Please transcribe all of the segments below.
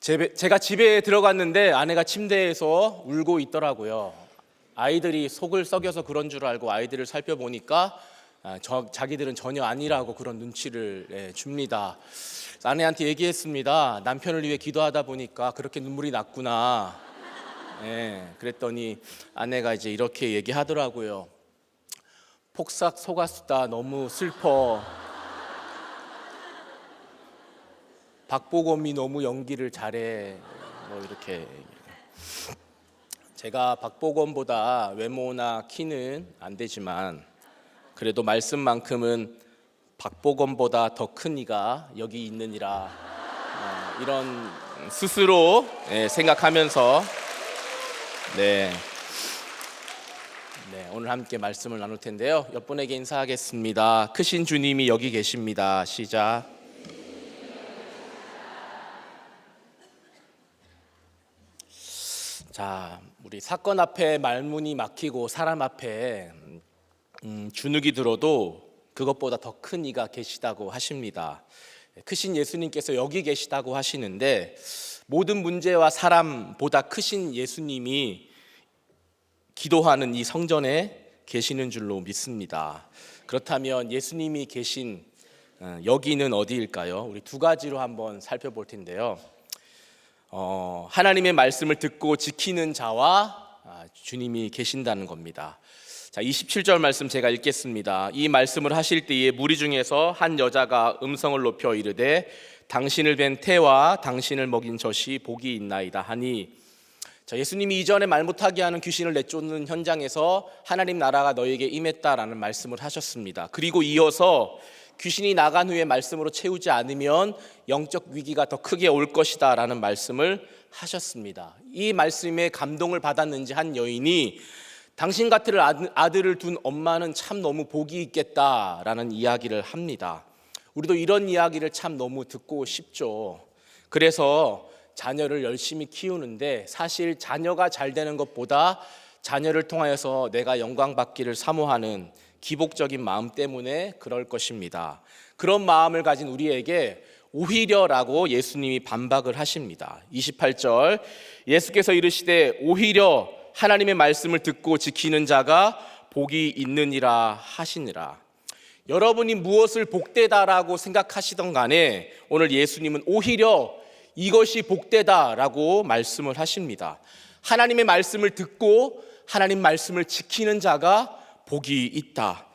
제가 집에 들어갔는데 아내가 침대에서 울고 있더라고요. 아이들이 속을 썩여서 그런 줄 알고 아이들을 살펴보니까 자기들은 전혀 아니라고 그런 눈치를 줍니다. 아내한테 얘기했습니다. 남편을 위해 기도하다 보니까 그렇게 눈물이 났구나. 그랬더니 아내가 이제 이렇게 얘기하더라고요. 폭삭 속았수다. 너무 슬퍼. 박보검이 너무 연기를 잘해. 뭐 이렇게. 제가 박보검보다 외모나 키는 안 되지만 그래도 말씀만큼은 박보검보다 더 큰 이가 여기 있느니라, 이런 스스로 생각하면서 오늘 함께 말씀을 나눌 텐데요. 옆분에게 인사하겠습니다. 크신 주님이 여기 계십니다. 시작. 자, 우리 사건 앞에 말문이 막히고 사람 앞에 주눅이 들어도 그것보다 더 큰 이가 계시다고 하십니다. 크신 예수님께서 여기 계시다고 하시는데 모든 문제와 사람보다 크신 예수님이 기도하는 이 성전에 계시는 줄로 믿습니다. 그렇다면 예수님이 계신 여기는 어디일까요? 우리 두 가지로 한번 살펴볼 텐데요. 하나님의 말씀을 듣고 지키는 자와 주님이 계신다는 겁니다. 자, 27절 말씀 제가 읽겠습니다. 이 말씀을 하실 때에 무리 중에서 한 여자가 음성을 높여 이르되 당신을 뵌 태와 당신을 먹인 젖이 복이 있나이다 하니, 자, 예수님이 이전에 말 못하게 하는 귀신을 내쫓는 현장에서 하나님 나라가 너에게 임했다라는 말씀을 하셨습니다. 그리고 이어서 귀신이 나간 후에 말씀으로 채우지 않으면 영적 위기가 더 크게 올 것이다 라는 말씀을 하셨습니다. 이 말씀에 감동을 받았는지 한 여인이 당신 같은 아들을 둔 엄마는 참 너무 복이 있겠다라는 이야기를 합니다. 우리도 이런 이야기를 참 너무 듣고 싶죠. 그래서 자녀를 열심히 키우는데 사실 자녀가 잘 되는 것보다 자녀를 통하여서 내가 영광 받기를 사모하는 기복적인 마음 때문에 그럴 것입니다. 그런 마음을 가진 우리에게 오히려라고 예수님이 반박을 하십니다. 28절 예수께서 이르시되 오히려 하나님의 말씀을 듣고 지키는 자가 복이 있느니라 하시니라. 여러분이 무엇을 복되다라고 생각하시던 간에 오늘 예수님은 오히려 이것이 복되다라고 말씀을 하십니다. 하나님의 말씀을 듣고 하나님 말씀을 지키는 자가 복이 있다.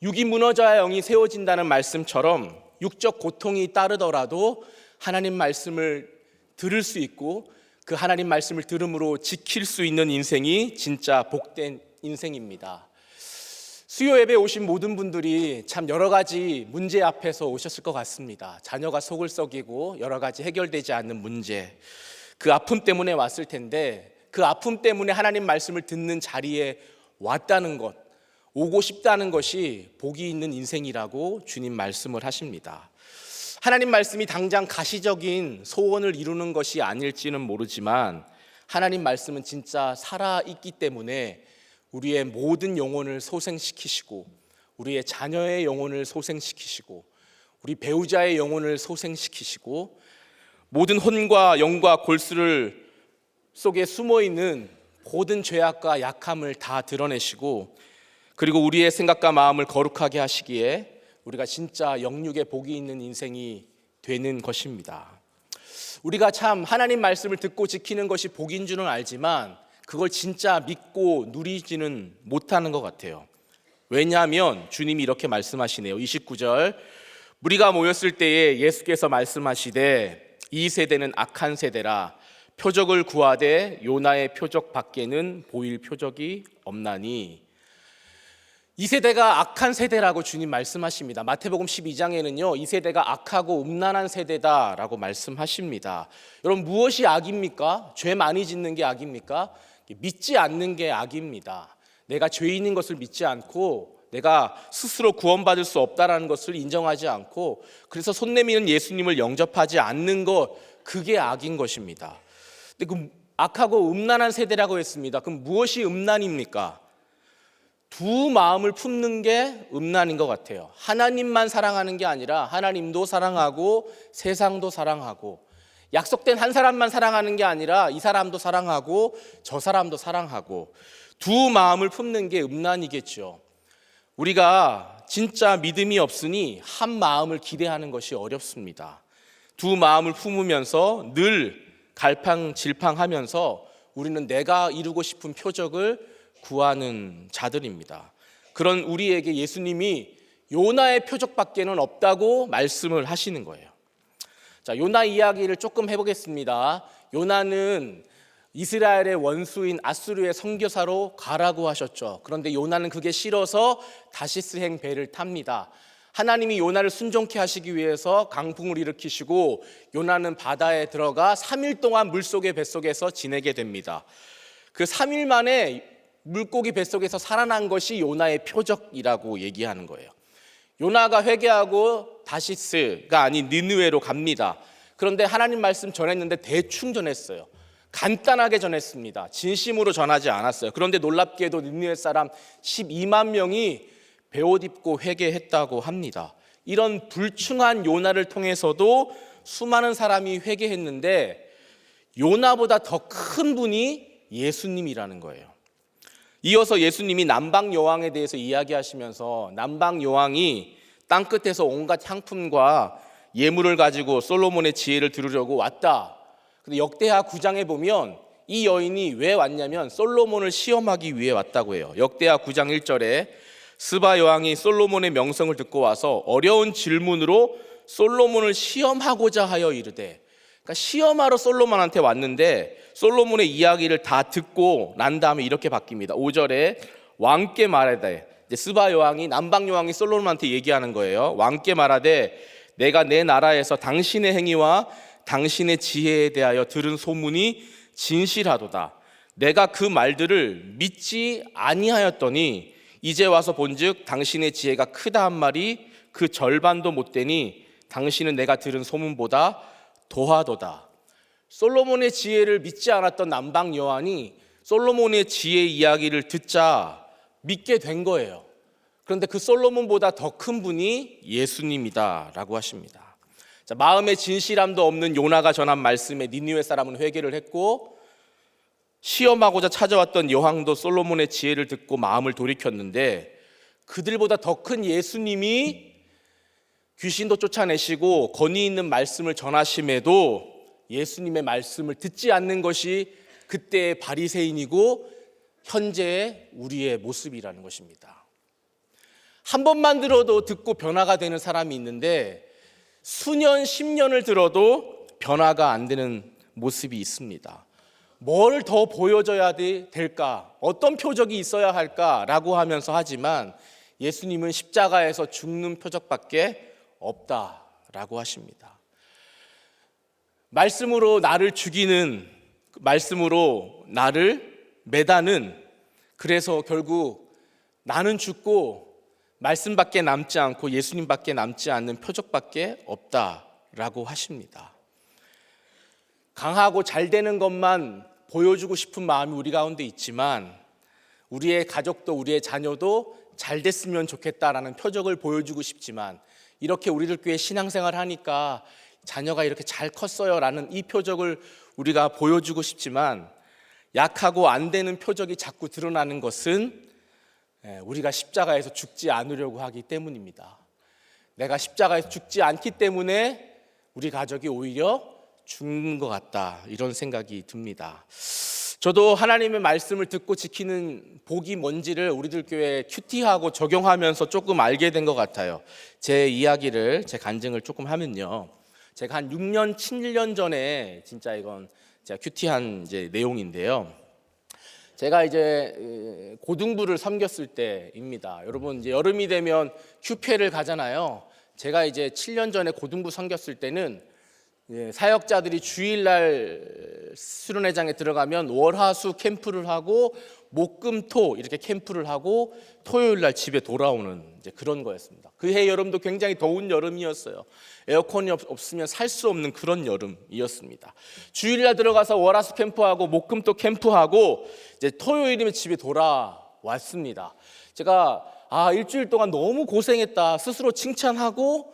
육이 무너져야 영이 세워진다는 말씀처럼 육적 고통이 따르더라도 하나님 말씀을 들을 수 있고 그 하나님 말씀을 들음으로 지킬 수 있는 인생이 진짜 복된 인생입니다. 수요 예배에 오신 모든 분들이 참 여러 가지 문제 앞에서 오셨을 것 같습니다. 자녀가 속을 썩이고 여러 가지 해결되지 않는 문제, 그 아픔 때문에 왔을 텐데 그 아픔 때문에 하나님 말씀을 듣는 자리에 왔다는 것, 오고 싶다는 것이 복이 있는 인생이라고 주님 말씀을 하십니다. 하나님 말씀이 당장 가시적인 소원을 이루는 것이 아닐지는 모르지만 하나님 말씀은 진짜 살아있기 때문에 우리의 모든 영혼을 소생시키시고 우리의 자녀의 영혼을 소생시키시고 우리 배우자의 영혼을 소생시키시고 모든 혼과 영과 골수를 속에 숨어있는 모든 죄악과 약함을 다 드러내시고 그리고 우리의 생각과 마음을 거룩하게 하시기에 우리가 진짜 영육의 복이 있는 인생이 되는 것입니다. 우리가 참 하나님 말씀을 듣고 지키는 것이 복인 줄은 알지만 그걸 진짜 믿고 누리지는 못하는 것 같아요. 왜냐하면 주님이 이렇게 말씀하시네요. 29절 무리가 모였을 때에 예수께서 말씀하시되 이 세대는 악한 세대라 표적을 구하되 요나의 표적 밖에는 보일 표적이 없나니. 이 세대가 악한 세대라고 주님 말씀하십니다. 마태복음 12장에는요 이 세대가 악하고 음란한 세대다라고 말씀하십니다. 여러분 무엇이 악입니까? 죄 많이 짓는 게 악입니까? 믿지 않는 게 악입니다. 내가 죄인인 것을 믿지 않고 내가 스스로 구원받을 수 없다라는 것을 인정하지 않고 그래서 손 내미는 예수님을 영접하지 않는 것, 그게 악인 것입니다. 근데 그 악하고 음란한 세대라고 했습니다. 그럼 무엇이 음란입니까? 두 마음을 품는 게 음란인 것 같아요. 하나님만 사랑하는 게 아니라 하나님도 사랑하고 세상도 사랑하고 약속된 한 사람만 사랑하는 게 아니라 이 사람도 사랑하고 저 사람도 사랑하고 두 마음을 품는 게 음란이겠죠. 우리가 진짜 믿음이 없으니 한 마음을 기대하는 것이 어렵습니다. 두 마음을 품으면서 늘 갈팡질팡하면서 우리는 내가 이루고 싶은 표적을 구하는 자들입니다. 그런 우리에게 예수님이 요나의 표적밖에는 없다고 말씀을 하시는 거예요. 자, 요나 이야기를 조금 해보겠습니다. 요나는 이스라엘의 원수인 아수르의 선교사로 가라고 하셨죠. 그런데 요나는 그게 싫어서 다시스행 배를 탑니다. 하나님이 요나를 순종케 하시기 위해서 강풍을 일으키시고 요나는 바다에 들어가 3일 동안 물속의 뱃속에서 지내게 됩니다. 그 3일 만에 물고기 뱃속에서 살아난 것이 요나의 표적이라고 얘기하는 거예요. 요나가 회개하고 다시스가 아닌 니느웨로 갑니다. 그런데 하나님 말씀 전했는데 대충 전했어요. 간단하게 전했습니다. 진심으로 전하지 않았어요. 그런데 놀랍게도 니느웨 사람 12만 명이 베옷 입고 회개했다고 합니다. 이런 불충한 요나를 통해서도 수많은 사람이 회개했는데 요나보다 더 큰 분이 예수님이라는 거예요. 이어서 예수님이 남방 여왕에 대해서 이야기하시면서 남방 여왕이 땅끝에서 온갖 향품과 예물을 가지고 솔로몬의 지혜를 들으려고 왔다. 근데 역대하 9장에 보면 이 여인이 왜 왔냐면 솔로몬을 시험하기 위해 왔다고 해요. 역대하 9장 1절에 스바 여왕이 솔로몬의 명성을 듣고 와서 어려운 질문으로 솔로몬을 시험하고자 하여 이르되, 그러니까 시험하러 솔로몬한테 왔는데 솔로몬의 이야기를 다 듣고 난 다음에 이렇게 바뀝니다. 5절에 왕께 말하되, 스바 여왕이 남방 여왕이 솔로몬한테 얘기하는 거예요. 왕께 말하되 내가 내 나라에서 당신의 행위와 당신의 지혜에 대하여 들은 소문이 진실하도다. 내가 그 말들을 믿지 아니하였더니 이제 와서 본즉 당신의 지혜가 크다 한 말이 그 절반도 못 되니 당신은 내가 들은 소문보다 더하도다. 솔로몬의 지혜를 믿지 않았던 남방 여왕이 솔로몬의 지혜 이야기를 듣자 믿게 된 거예요. 그런데 그 솔로몬보다 더 큰 분이 예수님이다라고 하십니다. 자, 마음의 진실함도 없는 요나가 전한 말씀에 니느웨 사람은 회개를 했고 시험하고자 찾아왔던 여왕도 솔로몬의 지혜를 듣고 마음을 돌이켰는데 그들보다 더 큰 예수님이 귀신도 쫓아내시고 권위 있는 말씀을 전하심에도 예수님의 말씀을 듣지 않는 것이 그때의 바리새인이고 현재의 우리의 모습이라는 것입니다. 한 번만 들어도 듣고 변화가 되는 사람이 있는데 수년, 10년을 들어도 변화가 안 되는 모습이 있습니다. 뭘 더 보여줘야 될까? 어떤 표적이 있어야 할까라고 하면서 하지만 예수님은 십자가에서 죽는 표적밖에 없다라고 하십니다. 말씀으로 나를 죽이는, 말씀으로 나를 매다는, 그래서 결국 나는 죽고 말씀밖에 남지 않고 예수님밖에 남지 않는 표적밖에 없다라고 하십니다. 강하고 잘 되는 것만 보여주고 싶은 마음이 우리 가운데 있지만 우리의 가족도 우리의 자녀도 잘 됐으면 좋겠다라는 표적을 보여주고 싶지만 이렇게 우리들 교회 신앙생활 하니까 자녀가 이렇게 잘 컸어요 라는 이 표적을 우리가 보여주고 싶지만 약하고 안 되는 표적이 자꾸 드러나는 것은 우리가 십자가에서 죽지 않으려고 하기 때문입니다. 내가 십자가에서 죽지 않기 때문에 우리 가족이 오히려 죽는 것 같다, 이런 생각이 듭니다. 저도 하나님의 말씀을 듣고 지키는 복이 뭔지를 우리들 교회에 큐티하고 적용하면서 조금 알게 된 것 같아요. 제 이야기를, 제 간증을 조금 하면요, 제가 한 6년, 7년 전에 진짜 이건 제가 큐티한 이제 내용인데요. 제가 이제 고등부를 섬겼을 때입니다. 여러분 이제 여름이 되면 휴회를 가잖아요. 제가 이제 7년 전에 고등부 섬겼을 때는 사역자들이 주일날 수련회장에 들어가면 월화수 캠프를 하고 목금토 이렇게 캠프를 하고 토요일날 집에 돌아오는 이제 그런 거였습니다. 그해 여름도 굉장히 더운 여름이었어요. 에어컨이 없으면 살 수 없는 그런 여름이었습니다. 주일날 들어가서 월화수 캠프하고 목금토 캠프하고 이제 토요일이면 집에 돌아왔습니다. 제가 일주일 동안 너무 고생했다 스스로 칭찬하고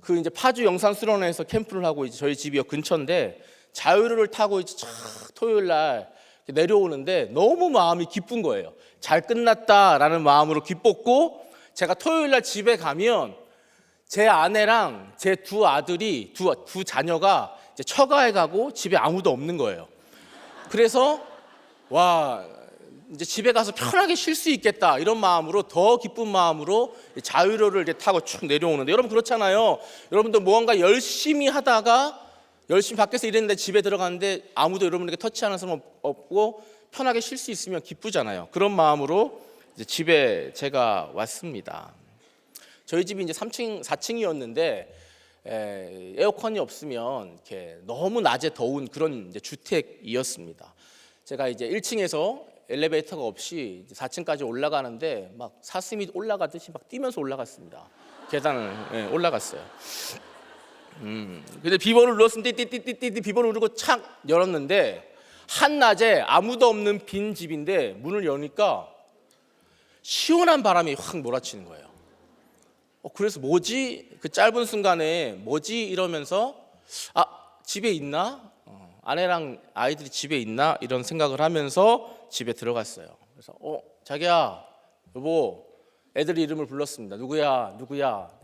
그 이제 파주 영산수련회에서 캠프를 하고 이제 저희 집이 근처인데 자유로를 타고 이제 쫙 토요일 날 내려오는데 너무 마음이 기쁜 거예요. 잘 끝났다라는 마음으로 기뻤고, 제가 토요일 날 집에 가면 제 아내랑 제 두 아들이 두 자녀가 이제 처가에 가고 집에 아무도 없는 거예요. 그래서 와, 이제 집에 가서 편하게 쉴 수 있겠다 이런 마음으로, 더 기쁜 마음으로 자유로를 이제 타고 쭉 내려오는데, 여러분 그렇잖아요. 여러분도 무언가 열심히 하다가 열심히 밖에서 일했는데 집에 들어갔는데 아무도 여러분에게 터치하는 사람 없고 편하게 쉴 수 있으면 기쁘잖아요. 그런 마음으로 이제 집에 제가 왔습니다. 저희 집이 이제 3층, 4층이었는데 에어컨이 없으면 이렇게 너무 낮에 더운 그런 이제 주택이었습니다. 제가 이제 1층에서 엘리베이터가 없이 4층까지 올라가는데 막 사슴이 올라가듯이 막 뛰면서 올라갔습니다. 계단을 올라갔어요. 근데 비번을 눌렀으면 띠띠띠띠띠 비번을 누르고 착 열었는데, 한낮에 아무도 없는 빈 집인데 문을 여니까 시원한 바람이 확 몰아치는 거예요. 그래서 뭐지? 그 짧은 순간에 뭐지? 이러면서 집에 있나? 아내랑 아이들이 집에 있나? 이런 생각을 하면서 집에 들어갔어요. 그래서 자기야, 여보, 애들 이름을 불렀습니다. 누구야?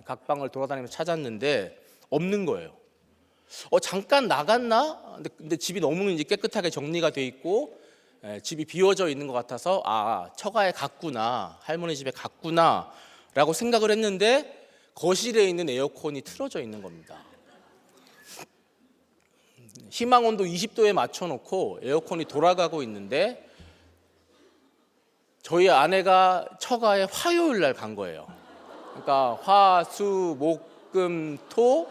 각 방을 돌아다니면서 찾았는데 없는 거예요. 잠깐 나갔나? 근데 집이 너무 이제 깨끗하게 정리가 돼 있고 집이 비워져 있는 것 같아서 처가에 갔구나, 할머니 집에 갔구나 라고 생각을 했는데, 거실에 있는 에어컨이 틀어져 있는 겁니다. 희망 온도 20도에 맞춰놓고 에어컨이 돌아가고 있는데, 저희 아내가 처가에 화요일 날 간 거예요. 그러니까 화, 수, 목, 금, 토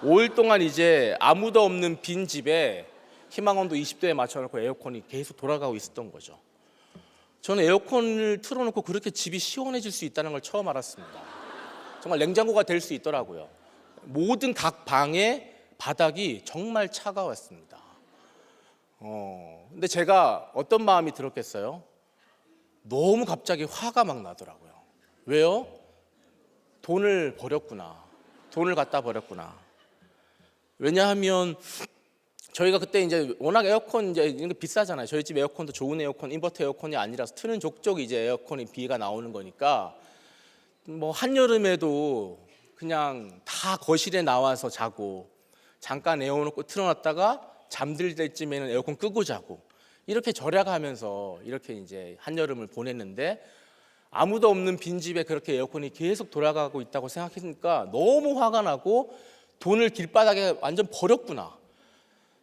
5일 동안 이제 아무도 없는 빈 집에 희망 온도 20도에 맞춰놓고 에어컨이 계속 돌아가고 있었던 거죠. 저는 에어컨을 틀어놓고 그렇게 집이 시원해질 수 있다는 걸 처음 알았습니다. 정말 냉장고가 될 수 있더라고요. 모든 각 방의 바닥이 정말 차가웠습니다. 근데 제가 어떤 마음이 들었겠어요? 너무 갑자기 화가 막 나더라고요. 왜요? 돈을 버렸구나. 돈을 갖다 버렸구나. 왜냐하면 저희가 그때 이제 워낙 에어컨 이제 이런 게 비싸잖아요. 저희 집 에어컨도 좋은 에어컨, 인버터 에어컨이 아니라서 트는 족족 이제 에어컨이 비가 나오는 거니까, 뭐 한여름에도 그냥 다 거실에 나와서 자고, 잠깐 에어컨 틀어놨다가 잠들 때쯤에는 에어컨 끄고 자고, 이렇게 절약하면서 이렇게 이제 한여름을 보냈는데, 아무도 없는 빈집에 그렇게 에어컨이 계속 돌아가고 있다고 생각하니까 너무 화가 나고, 돈을 길바닥에 완전 버렸구나,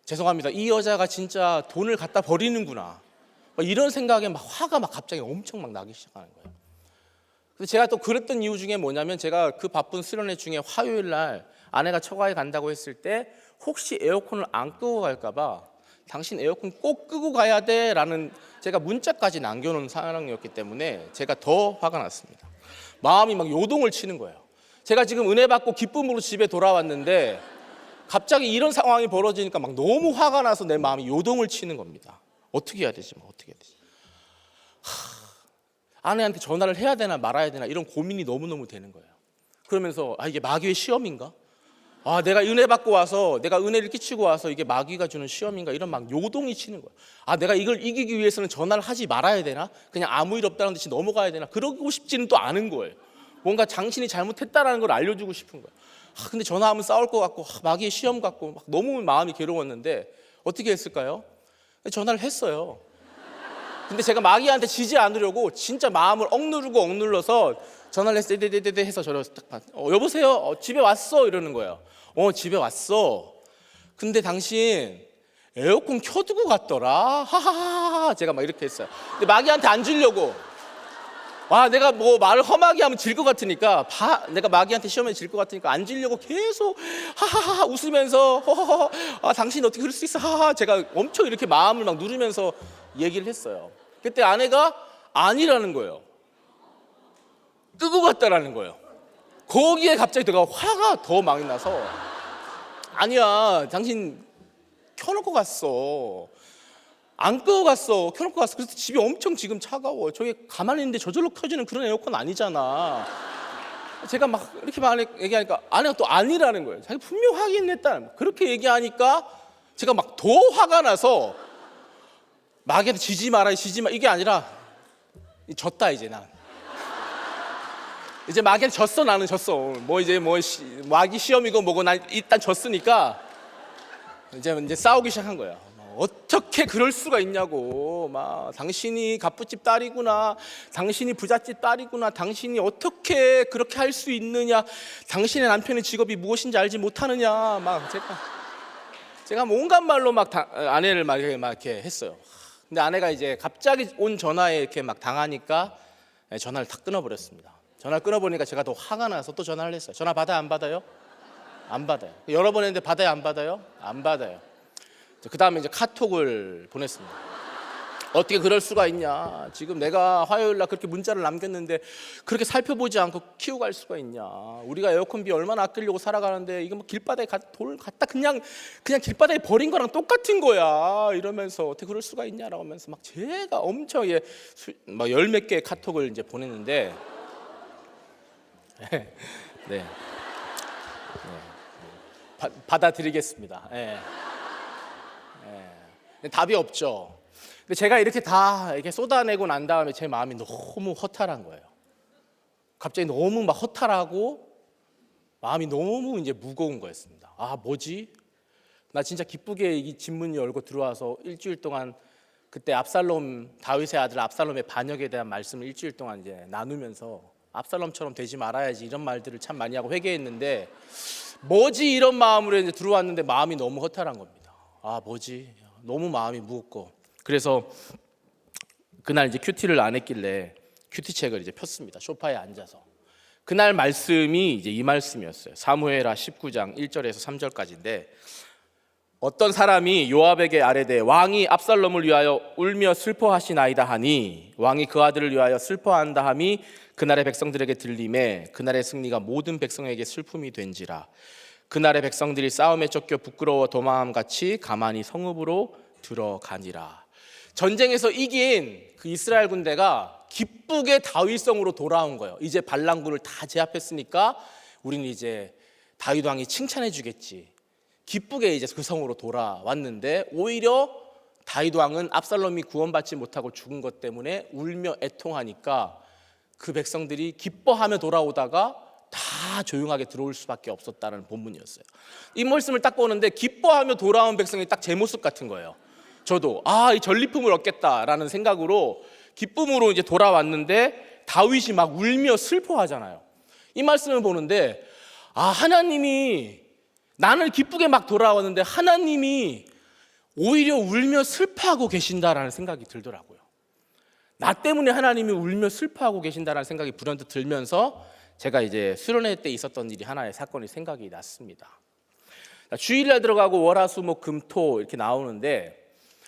죄송합니다, 이 여자가 진짜 돈을 갖다 버리는구나, 이런 생각에 막 화가 막 갑자기 엄청 막 나기 시작하는 거예요. 근데 제가 또 그랬던 이유 중에 뭐냐면, 제가 그 바쁜 수련회 중에 화요일 날 아내가 처가에 간다고 했을 때 혹시 에어컨을 안 끄고 갈까 봐 당신 에어컨 꼭 끄고 가야 돼 라는 제가 문자까지 남겨놓은 상황이었기 때문에 제가 더 화가 났습니다. 마음이 막 요동을 치는 거예요. 제가 지금 은혜 받고 기쁨으로 집에 돌아왔는데 갑자기 이런 상황이 벌어지니까 막 너무 화가 나서 내 마음이 요동을 치는 겁니다. 어떻게 해야 되지? 어떻게 해야 되지? 아내한테 전화를 해야 되나 말아야 되나 이런 고민이 너무너무 되는 거예요. 그러면서 이게 마귀의 시험인가? 내가 은혜 받고 와서, 내가 은혜를 끼치고 와서 이게 마귀가 주는 시험인가? 이런 막 요동이 치는 거예요. 내가 이걸 이기기 위해서는 전화를 하지 말아야 되나? 그냥 아무 일 없다는 듯이 넘어가야 되나? 그러고 싶지는 또 않은 거예요. 뭔가 당신이 잘못했다라는 걸 알려주고 싶은 거예요. 근데 전화하면 싸울 것 같고 마귀의 시험 같고 막 너무 마음이 괴로웠는데 어떻게 했을까요? 전화를 했어요. 근데 제가 마귀한테 지지 않으려고 진짜 마음을 억눌러서 전화를 했어요. 네네네 해서 저를 딱 여보세요? 집에 왔어? 이러는 거예요. 집에 왔어. 근데 당신 에어컨 켜두고 갔더라. 하하하하. 제가 막 이렇게 했어요. 근데 마귀한테 안 주려고. 내가 뭐 말을 험하게 하면 질 것 같으니까, 내가 마귀한테 시험에 질 것 같으니까 안 지려고 계속 하하하 웃으면서 허허허, 당신 어떻게 그럴 수 있어? 하하. 제가 엄청 이렇게 마음을 막 누르면서 얘기를 했어요. 그때 아내가 아니라는 거예요. 끄고 갔다라는 거예요. 거기에 갑자기 내가 화가 더 많이 나서, 아니야, 당신 켜놓고 갔어. 안 끄고 갔어. 켜놓고 갔어. 그래서 집이 엄청 지금 차가워. 저게 가만히 있는데 저절로 켜지는 그런 에어컨 아니잖아. 제가 막 이렇게 막 얘기하니까 아내가 또 아니라는 거예요. 자기 분명 확인했다. 그렇게 얘기하니까 제가 막 더 화가 나서 마귀한테 지지 마라, 지지 마. 이게 아니라 졌다 이제 난. 이제 마귀한테 졌어. 나는 졌어. 뭐 이제 마귀 시험이고 뭐고 난 일단 졌으니까 이제 싸우기 시작한 거야. 어떻게 그럴 수가 있냐고. 막 당신이 갑부집 딸이구나. 당신이 부잣집 딸이구나. 당신이 어떻게 그렇게 할 수 있느냐. 당신의 남편의 직업이 무엇인지 알지 못하느냐. 막 제가 온갖 말로 막 아내를 막 이렇게 했어요. 근데 아내가 이제 갑자기 온 전화에 이렇게 막 당하니까 전화를 다 끊어버렸습니다. 전화를 끊어보니까 제가 더 화가 나서 또 전화를 했어요. 전화 받아요, 안 받아요? 안 받아요. 여러 번 했는데 받아요, 안 받아요? 안 받아요. 그 다음에 이제 카톡을 보냈습니다. 어떻게 그럴 수가 있냐. 지금 내가 화요일 날 그렇게 문자를 남겼는데 그렇게 살펴보지 않고 키우고 갈 수가 있냐. 우리가 에어컨비 얼마나 아끼려고 살아가는데 이거 뭐 길바닥에 돌 갖다 그냥 길바닥에 버린 거랑 똑같은 거야. 이러면서 어떻게 그럴 수가 있냐라고 하면서 막 제가 엄청 막 열 몇 개의 카톡을 이제 보냈는데 네. 받아드리겠습니다. 답이 없죠. 근데 제가 이렇게 다 이렇게 쏟아내고 난 다음에 제 마음이 너무 허탈한 거예요. 갑자기 너무 막 허탈하고 마음이 너무 이제 무거운 거였습니다. 아, 뭐지? 나 진짜 기쁘게 이 집문 열고 들어와서 일주일 동안 그때 다윗의 아들 압살롬의 반역에 대한 말씀을 일주일 동안 이제 나누면서 압살롬처럼 되지 말아야지 이런 말들을 참 많이 하고 회개했는데 뭐지 이런 마음으로 이제 들어왔는데 마음이 너무 허탈한 겁니다. 아, 뭐지? 너무 마음이 무겁고 그래서 그날 이제 큐티를 안 했길래 큐티책을 이제 폈습니다. 소파에 앉아서 그날 말씀이 이제 이 말씀이었어요. 사무엘하 19장 1절에서 3절까지인데 어떤 사람이 요압에게 아뢰되 왕이 압살롬을 위하여 울며 슬퍼하시나이다 하니 왕이 그 아들을 위하여 슬퍼한다 함이 그날의 백성들에게 들림에 그날의 승리가 모든 백성에게 슬픔이 된지라. 그날의 백성들이 싸움에 쫓겨 부끄러워 도망함 같이 가만히 성읍으로 들어가니라. 전쟁에서 이긴 그 이스라엘 군대가 기쁘게 다윗성으로 돌아온 거예요. 이제 반란군을 다 제압했으니까 우리는 이제 다윗 왕이 칭찬해 주겠지. 기쁘게 이제 그 성으로 돌아왔는데 오히려 다윗 왕은 압살롬이 구원받지 못하고 죽은 것 때문에 울며 애통하니까 그 백성들이 기뻐하며 돌아오다가 다 조용하게 들어올 수밖에 없었다는 본문이었어요. 이 말씀을 딱 보는데 기뻐하며 돌아온 백성이 딱 제 모습 같은 거예요. 저도 이 전리품을 얻겠다라는 생각으로 기쁨으로 이제 돌아왔는데 다윗이 막 울며 슬퍼하잖아요. 이 말씀을 보는데 하나님이 나는 기쁘게 막 돌아왔는데 하나님이 오히려 울며 슬퍼하고 계신다라는 생각이 들더라고요. 나 때문에 하나님이 울며 슬퍼하고 계신다라는 생각이 불현듯 들면서 제가 이제 수련회 때 있었던 일이 하나의 사건이 생각이 났습니다. 주일날 들어가고 월화수목금토 이렇게 나오는데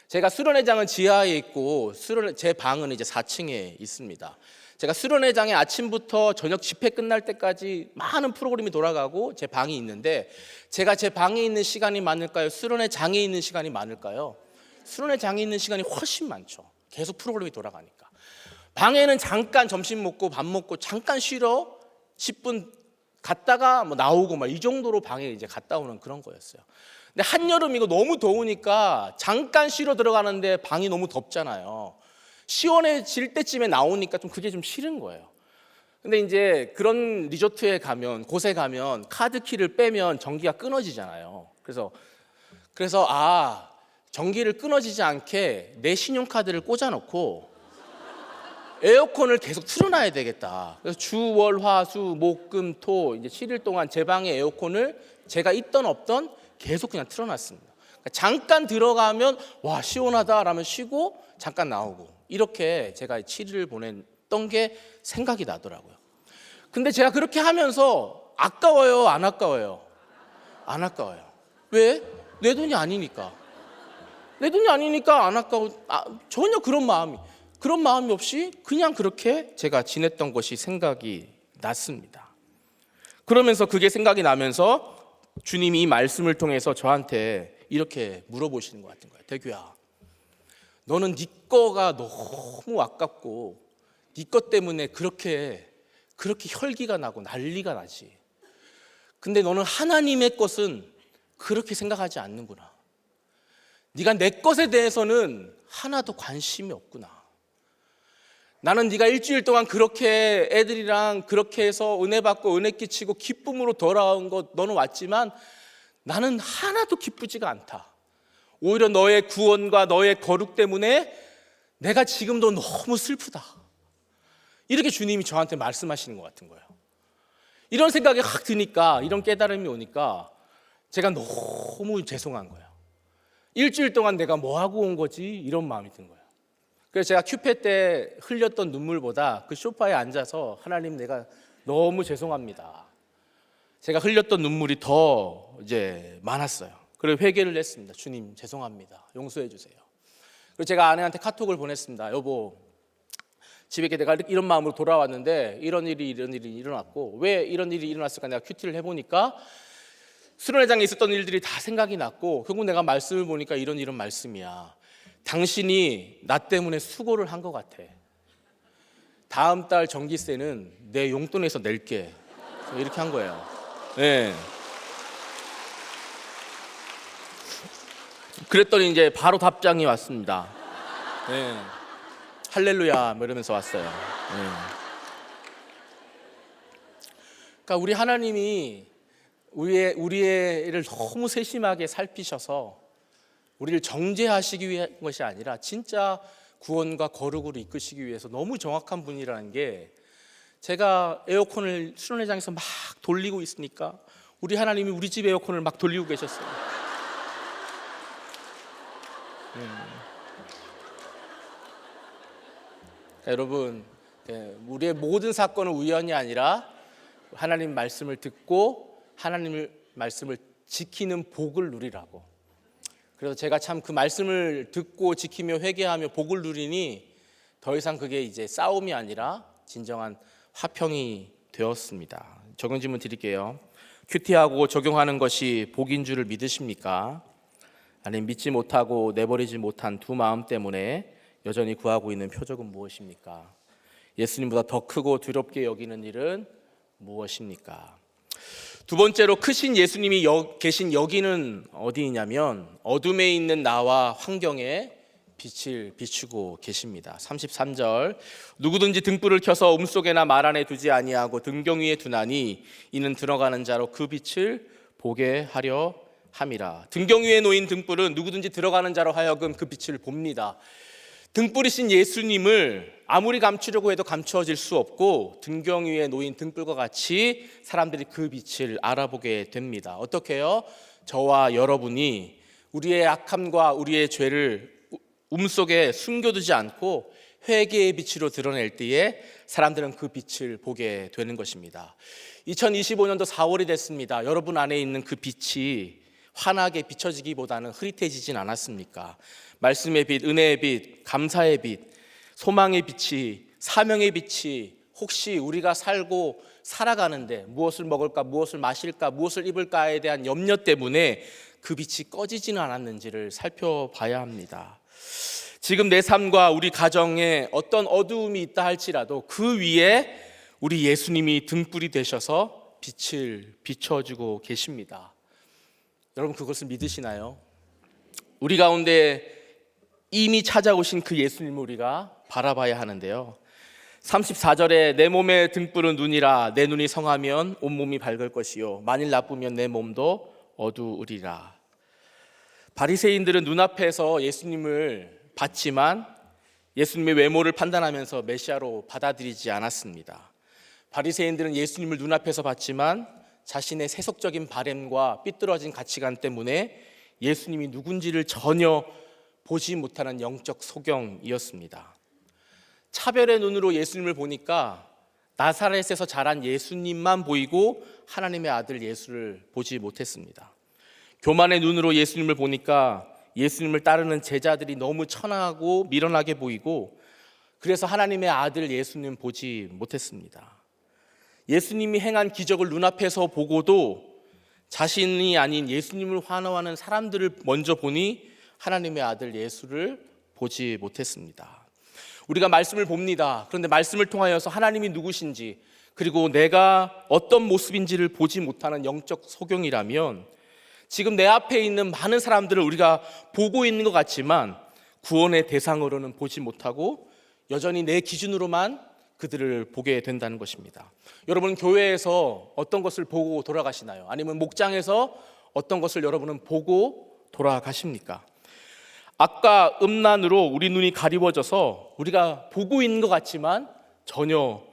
제가 수련회장은 지하에 있고 제 방은 이제 4층에 있습니다. 제가 수련회장에 아침부터 저녁 집회 끝날 때까지 많은 프로그램이 돌아가고 제 방이 있는데 제가 제 방에 있는 시간이 많을까요? 수련회장에 있는 시간이 많을까요? 수련회장에 있는 시간이 훨씬 많죠. 계속 프로그램이 돌아가니까. 방에는 잠깐 점심 먹고 밥 먹고 잠깐 쉬러 10분 갔다가 나오고 이 정도로 방에 이제 갔다 오는 그런 거였어요. 근데 한여름이고 너무 더우니까 잠깐 쉬러 들어가는데 방이 너무 덥잖아요. 시원해질 때쯤에 나오니까 그게 좀 싫은 거예요. 근데 이제 그런 리조트에 가면 곳에 가면 카드키를 빼면 전기가 끊어지잖아요. 그래서 전기를 끊어지지 않게 내 신용카드를 꽂아놓고 에어컨을 계속 틀어놔야 되겠다. 그래서 주, 월, 화, 수, 목, 금, 토 이제 7일 동안 제 방의 에어컨을 제가 있던 없던 계속 그냥 틀어놨습니다. 그러니까 잠깐 들어가면 와 시원하다 라면 쉬고 잠깐 나오고 이렇게 제가 7일을 보냈던 게 생각이 나더라고요. 근데 제가 그렇게 하면서 아까워요, 안 아까워요? 안 아까워요. 왜? 내 돈이 아니니까. 내 돈이 아니니까 안 아까워. 전혀 그런 마음이 없이 그냥 그렇게 제가 지냈던 것이 생각이 났습니다. 그러면서 그게 생각이 나면서 주님이 이 말씀을 통해서 저한테 이렇게 물어보시는 것 같은 거예요. 대규야, 너는 네 거가 너무 아깝고 네 것 때문에 그렇게 그렇게 혈기가 나고 난리가 나지. 근데 너는 하나님의 것은 그렇게 생각하지 않는구나. 네가 내 것에 대해서는 하나도 관심이 없구나. 나는 네가 일주일 동안 그렇게 애들이랑 그렇게 해서 은혜 받고 은혜 끼치고 기쁨으로 돌아온 것 너는 왔지만 나는 하나도 기쁘지가 않다. 오히려 너의 구원과 너의 거룩 때문에 내가 지금도 너무 슬프다. 이렇게 주님이 저한테 말씀하시는 것 같은 거예요. 이런 생각이 확 드니까, 이런 깨달음이 오니까 제가 너무 죄송한 거예요. 일주일 동안 내가 뭐 하고 온 거지? 이런 마음이 든 거예요. 그래서 제가 큐페 때 흘렸던 눈물보다 그 소파에 앉아서 하나님, 내가 너무 죄송합니다. 제가 흘렸던 눈물이 더 이제 많았어요. 그리고 회개를 했습니다. 주님, 죄송합니다. 용서해 주세요. 그리고 제가 아내한테 카톡을 보냈습니다. 여보, 집에 내가 이런 마음으로 돌아왔는데 이런 일이 일어났고, 왜 이런 일이 일어났을까 내가 큐티를 해보니까 수련회장에 있었던 일들이 다 생각이 났고, 결국 내가 말씀을 보니까 이런 말씀이야. 당신이 나 때문에 수고를 한 것 같아. 다음 달 전기세는 내 용돈에서 낼게. 이렇게 한 거예요. 네. 그랬더니 이제 바로 답장이 왔습니다. 네. 할렐루야 뭐 이러면서 왔어요. 네. 그러니까 우리 하나님이 우리를 너무 세심하게 살피셔서 우리를 정죄하시기 위한 것이 아니라 진짜 구원과 거룩으로 이끄시기 위해서 너무 정확한 분이라는 게, 제가 에어컨을 수련회장에서 막 돌리고 있으니까 우리 하나님이 우리 집 에어컨을 막 돌리고 계셨어요. 그러니까 여러분, 우리의 모든 사건은 우연이 아니라 하나님 말씀을 듣고 하나님 말씀을 지키는 복을 누리라고. 그래서 제가 참 그 말씀을 듣고 지키며 회개하며 복을 누리니 더 이상 그게 이제 싸움이 아니라 진정한 화평이 되었습니다. 적용 질문 드릴게요. 큐티하고 적용하는 것이 복인 줄을 믿으십니까? 아니면 믿지 못하고 내버리지 못한 두 마음 때문에 여전히 구하고 있는 표적은 무엇입니까? 예수님보다 더 크고 두렵게 여기는 일은 무엇입니까? 두 번째로, 크신 예수님이 계신 여기는 어디냐면 어둠에 있는 나와 환경에 빛을 비추고 계십니다. 33절, 누구든지 등불을 켜서 움속에나 말 안에 두지 아니하고 등경 위에 두나니 이는 들어가는 자로 그 빛을 보게 하려 함이라. 등경 위에 놓인 등불은 누구든지 들어가는 자로 하여금 그 빛을 봅니다. 등불이신 예수님을 아무리 감추려고 해도 감추어질 수 없고, 등경 위에 놓인 등불과 같이 사람들이 그 빛을 알아보게 됩니다. 어떻게요? 저와 여러분이 우리의 악함과 우리의 죄를 속에 숨겨두지 않고 회개의 빛으로 드러낼 때에 사람들은 그 빛을 보게 되는 것입니다. 2025년도 4월이 됐습니다. 여러분 안에 있는 그 빛이 환하게 비춰지기보다는 흐릿해지진 않았습니까? 말씀의 빛, 은혜의 빛, 감사의 빛, 소망의 빛이, 사명의 빛이 혹시 우리가 살고 살아가는데 무엇을 먹을까, 무엇을 마실까, 무엇을 입을까에 대한 염려 때문에 그 빛이 꺼지지는 않았는지를 살펴봐야 합니다. 지금 내 삶과 우리 가정에 어떤 어두움이 있다 할지라도 그 위에 우리 예수님이 등불이 되셔서 빛을 비춰주고 계십니다. 여러분, 그것을 믿으시나요? 우리 가운데 이미 찾아오신 그 예수님을 우리가 바라봐야 하는데요. 34절에 내 몸의 등불은 눈이라. 내 눈이 성하면 온몸이 밝을 것이요 만일 나쁘면 내 몸도 어두우리라. 바리새인들은 눈앞에서 예수님을 봤지만 예수님의 외모를 판단하면서 메시아로 받아들이지 않았습니다. 바리새인들은 예수님을 눈앞에서 봤지만 자신의 세속적인 바램과 삐뚤어진 가치관 때문에 예수님이 누군지를 전혀 보지 못하는 영적 소경이었습니다. 차별의 눈으로 예수님을 보니까 나사렛에서 자란 예수님만 보이고 하나님의 아들 예수를 보지 못했습니다. 교만의 눈으로 예수님을 보니까 예수님을 따르는 제자들이 너무 천하고 미련하게 보이고, 그래서 하나님의 아들 예수님 보지 못했습니다. 예수님이 행한 기적을 눈앞에서 보고도 자신이 아닌 예수님을 환호하는 사람들을 먼저 보니 하나님의 아들 예수를 보지 못했습니다. 우리가 말씀을 봅니다. 그런데 말씀을 통하여서 하나님이 누구신지, 그리고 내가 어떤 모습인지를 보지 못하는 영적 소경이라면 지금 내 앞에 있는 많은 사람들을 우리가 보고 있는 것 같지만 구원의 대상으로는 보지 못하고 여전히 내 기준으로만 그들을 보게 된다는 것입니다. 여러분, 교회에서 어떤 것을 보고 돌아가시나요? 아니면 목장에서 어떤 것을 여러분은 보고 돌아가십니까? 악과 음란으로 우리 눈이 가리워져서 우리가 보고 있는 것 같지만 전혀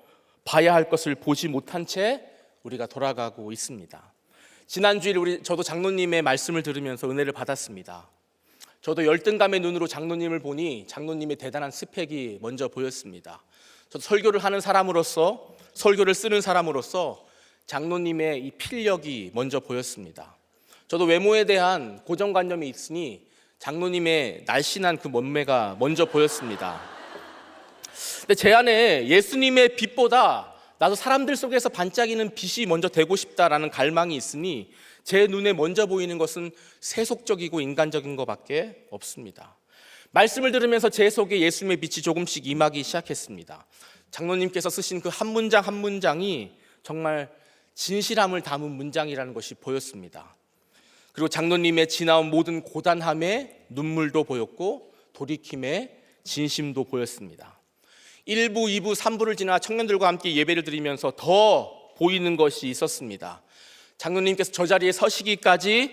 봐야 할 것을 보지 못한 채 우리가 돌아가고 있습니다. 지난주일 저도 장로님의 말씀을 들으면서 은혜를 받았습니다. 저도 열등감의 눈으로 장로님을 보니 장로님의 대단한 스펙이 먼저 보였습니다. 저도 설교를 하는 사람으로서, 설교를 쓰는 사람으로서 장로님의 이 필력이 먼저 보였습니다. 저도 외모에 대한 고정관념이 있으니 장로님의 날씬한 그 몸매가 먼저 보였습니다. 근데 제 안에 예수님의 빛보다 나도 사람들 속에서 반짝이는 빛이 먼저 되고 싶다라는 갈망이 있으니 제 눈에 먼저 보이는 것은 세속적이고 인간적인 것밖에 없습니다. 말씀을 들으면서 제 속에 예수님의 빛이 조금씩 임하기 시작했습니다. 장로님께서 쓰신 그 한 문장 한 문장이 정말 진실함을 담은 문장이라는 것이 보였습니다. 그리고 장로님의 지나온 모든 고단함에 눈물도 보였고 돌이킴의 진심도 보였습니다. 1부, 2부, 3부를 지나 청년들과 함께 예배를 드리면서 더 보이는 것이 있었습니다. 장로님께서 저 자리에 서시기까지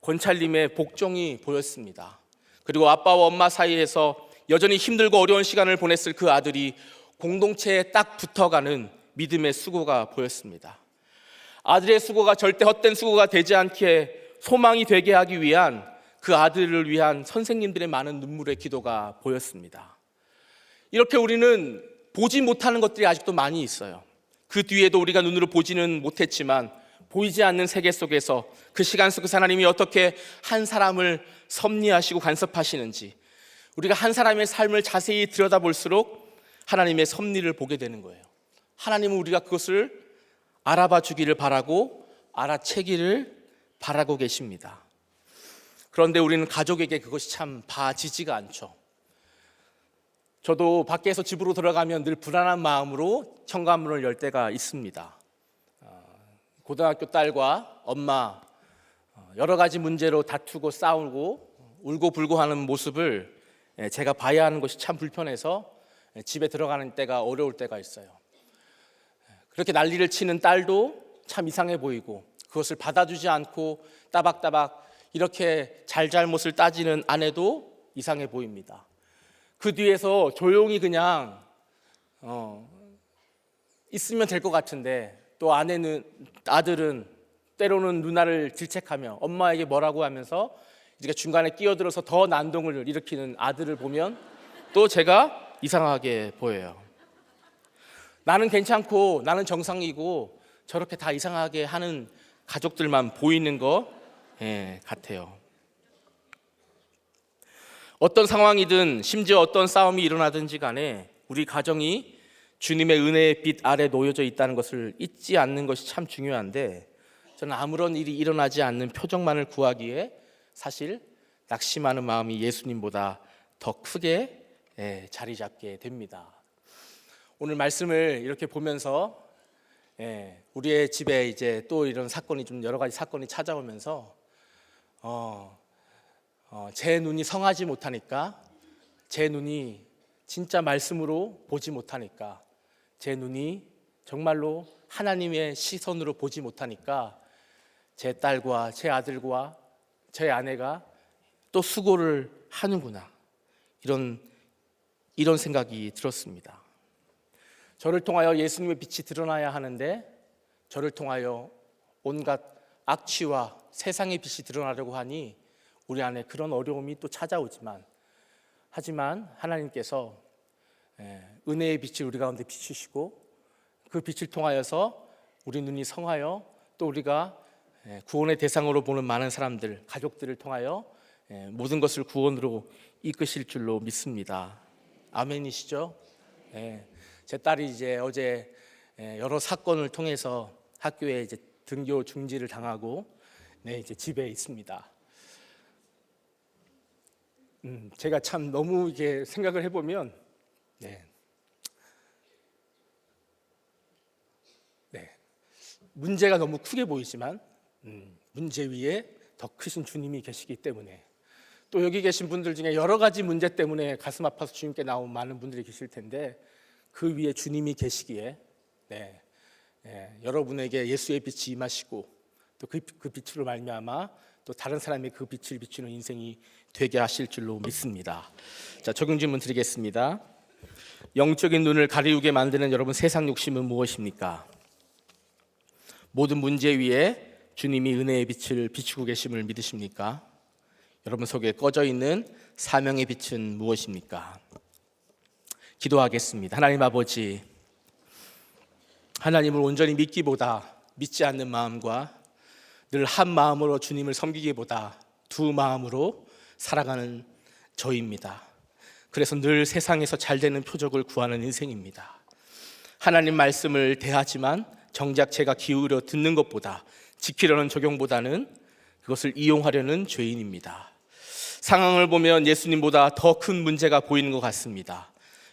권찰님의 복종이 보였습니다. 그리고 아빠와 엄마 사이에서 여전히 힘들고 어려운 시간을 보냈을 그 아들이 공동체에 딱 붙어가는 믿음의 수고가 보였습니다. 아들의 수고가 절대 헛된 수고가 되지 않게 소망이 되게 하기 위한 그 아들을 위한 선생님들의 많은 눈물의 기도가 보였습니다. 이렇게 우리는 보지 못하는 것들이 아직도 많이 있어요. 그 뒤에도 우리가 눈으로 보지는 못했지만 보이지 않는 세계 속에서 그 시간 속에서 하나님이 어떻게 한 사람을 섭리하시고 간섭하시는지, 우리가 한 사람의 삶을 자세히 들여다볼수록 하나님의 섭리를 보게 되는 거예요. 하나님은 우리가 그것을 알아봐 주기를 바라고 알아채기를 바라고 계십니다. 그런데 우리는 가족에게 그것이 참 봐지지가 않죠. 저도 밖에서 집으로 들어가면 늘 불안한 마음으로 현관문을 열 때가 있습니다. 고등학교 딸과 엄마 여러 가지 문제로 다투고 싸우고 울고불고 하는 모습을 제가 봐야 하는 것이 참 불편해서 집에 들어가는 때가 어려울 때가 있어요. 그렇게 난리를 치는 딸도 참 이상해 보이고 그것을 받아주지 않고 따박따박 이렇게 잘잘못을 따지는 아내도 이상해 보입니다. 그 뒤에서 조용히 그냥 있으면 될 것 같은데 또 아들은 때로는 누나를 질책하며 엄마에게 뭐라고 하면서 이제 중간에 끼어들어서 더 난동을 일으키는 아들을 보면 또 제가 이상하게 보여요. 나는 괜찮고 나는 정상이고 저렇게 다 이상하게 하는 가족들만 보이는 것 같아요. 어떤 상황이든 심지어 어떤 싸움이 일어나든지 간에 우리 가정이 주님의 은혜의 빛 아래 놓여져 있다는 것을 잊지 않는 것이 참 중요한데 저는 아무런 일이 일어나지 않는 표정만을 구하기에 사실 낙심하는 마음이 예수님보다 더 크게 자리 잡게 됩니다. 오늘 말씀을 이렇게 보면서 우리의 집에 이제 또 이런 사건이 좀 여러 가지 사건이 찾아오면서 제 눈이 성하지 못하니까, 제 눈이 진짜 말씀으로 보지 못하니까, 제 눈이 정말로 하나님의 시선으로 보지 못하니까 제 딸과 제 아들과 제 아내가 또 수고를 하는구나, 이런 생각이 들었습니다. 저를 통하여 예수님의 빛이 드러나야 하는데 저를 통하여 온갖 악취와 세상의 빛이 드러나려고 하니 우리 안에 그런 어려움이 또 찾아오지만, 하지만 하나님께서 은혜의 빛을 우리 가운데 비추시고 그 빛을 통하여서 우리 눈이 성하여 또 우리가 구원의 대상으로 보는 많은 사람들, 가족들을 통하여 모든 것을 구원으로 이끄실 줄로 믿습니다. 아멘이시죠? 제 딸이 이제 어제 여러 사건을 통해서 학교에 이제 등교 중지를 당하고 이제 집에 있습니다. 제가 참 너무 이게 생각을 해보면 문제가 너무 크게 보이지만 문제 위에 더 크신 주님이 계시기 때문에, 또 여기 계신 분들 중에 여러 가지 문제 때문에 가슴 아파서 주님께 나온 많은 분들이 계실 텐데, 그 위에 주님이 계시기에 여러분에게 예수의 빛이 임하시고, 또 그 빛으로 말미암아 또 다른 사람이 그 빛을 비추는 인생이 되게 하실 줄로 믿습니다. 자, 적용 질문 드리겠습니다. 영적인 눈을 가리우게 만드는 여러분 세상 욕심은 무엇입니까? 모든 문제 위에 주님이 은혜의 빛을 비추고 계심을 믿으십니까? 여러분 속에 꺼져 있는 사명의 빛은 무엇입니까? 기도하겠습니다. 하나님 아버지, 하나님을 온전히 믿기보다 믿지 않는 마음과 늘 한 마음으로 주님을 섬기기보다 두 마음으로 살아가는 저입니다. 그래서 늘 세상에서 잘 되는 표적을 구하는 인생입니다. 하나님 말씀을 대하지만 정작 제가 기울여 듣는 것보다, 지키려는 적용보다는 그것을 이용하려는 죄인입니다. 상황을 보면 예수님보다 더 큰 문제가 보이는 것 같습니다.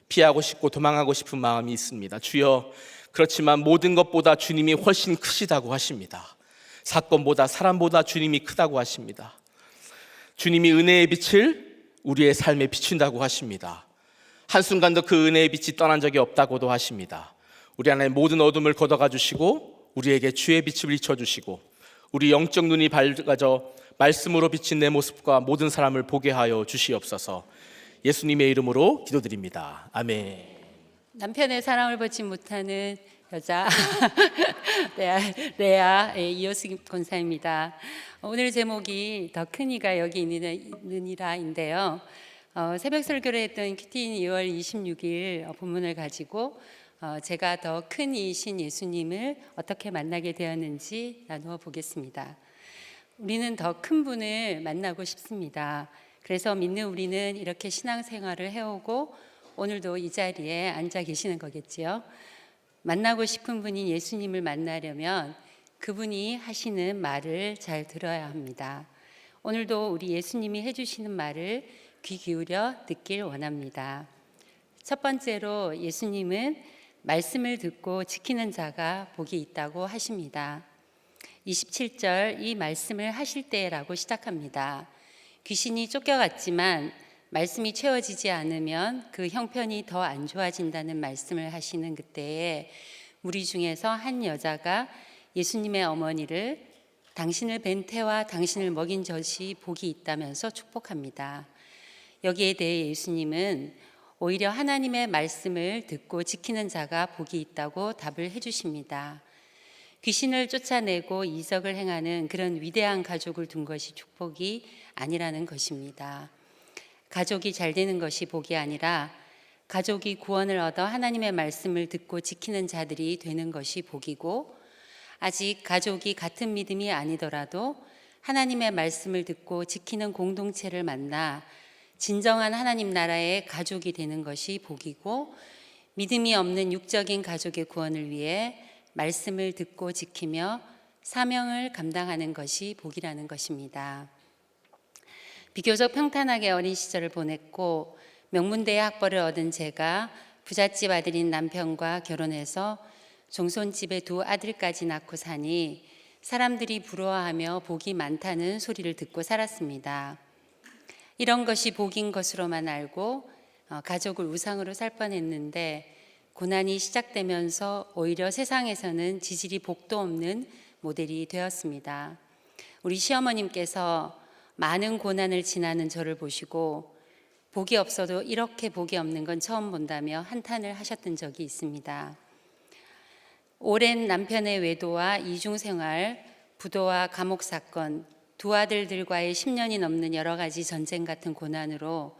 피하고 싶고 도망하고 싶은 마음이 있습니다. 주여, 그렇지만 모든 것보다 주님이 훨씬 크시다고 하십니다. 사건보다 사람보다 주님이 크다고 하십니다. 주님이 은혜의 빛을 우리의 삶에 비춘다고 하십니다. 한순간도 그 은혜의 빛이 떠난 적이 없다고도 하십니다. 우리 안에 모든 어둠을 걷어가 주시고 우리에게 주의 빛을 비춰주시고 우리 영적 눈이 밝아져 말씀으로 비친 내 모습과 모든 사람을 보게 하여 주시옵소서. 예수님의 이름으로 기도드립니다. 아멘. 남편의 사랑을 받지 못하는 여자 레아 이호승 권사입니다. 오늘 제목이 더 큰 이가 여기 있느니라인데요. 새벽 설교를 했던 큐티인 2월 26일 본문을 가지고 제가 더 큰 이이신 예수님을 어떻게 만나게 되었는지 나누어 보겠습니다. 우리는 더 큰 분을 만나고 싶습니다. 그래서 믿는 우리는 이렇게 신앙생활을 해오고 오늘도 이 자리에 앉아 계시는 거겠지요. 만나고 싶은 분인 예수님을 만나려면 그분이 하시는 말을 잘 들어야 합니다. 오늘도 우리 예수님이 해주시는 말을 귀 기울여 듣길 원합니다. 첫 번째로 예수님은 말씀을 듣고 지키는 자가 복이 있다고 하십니다. 27절 이 말씀을 하실 때라고 시작합니다. 귀신이 쫓겨갔지만 말씀이 채워지지 않으면 그 형편이 더 안 좋아진다는 말씀을 하시는 그때에 무리 중에서 한 여자가 예수님의 어머니를 당신을 뵌 태와 당신을 먹인 젖이 복이 있다면서 축복합니다. 여기에 대해 예수님은 오히려 하나님의 말씀을 듣고 지키는 자가 복이 있다고 답을 해주십니다. 귀신을 쫓아내고 이적을 행하는 그런 위대한 가족을 둔 것이 축복이 아니라는 것입니다. 가족이 잘 되는 것이 복이 아니라 가족이 구원을 얻어 하나님의 말씀을 듣고 지키는 자들이 되는 것이 복이고, 아직 가족이 같은 믿음이 아니더라도 하나님의 말씀을 듣고 지키는 공동체를 만나 진정한 하나님 나라의 가족이 되는 것이 복이고, 믿음이 없는 육적인 가족의 구원을 위해 말씀을 듣고 지키며 사명을 감당하는 것이 복이라는 것입니다. 비교적 평탄하게 어린 시절을 보냈고 명문대의 학벌을 얻은 제가 부잣집 아들인 남편과 결혼해서 종손집에 두 아들까지 낳고 사니 사람들이 부러워하며 복이 많다는 소리를 듣고 살았습니다. 이런 것이 복인 것으로만 알고 가족을 우상으로 살 뻔했는데, 고난이 시작되면서 오히려 세상에서는 지질이 복도 없는 모델이 되었습니다. 우리 시어머님께서 많은 고난을 지나는 저를 보시고 복이 없어도 이렇게 복이 없는 건 처음 본다며 한탄을 하셨던 적이 있습니다. 오랜 남편의 외도와 이중생활, 부도와 감옥 사건, 두 아들들과의 10년이 넘는 여러 가지 전쟁 같은 고난으로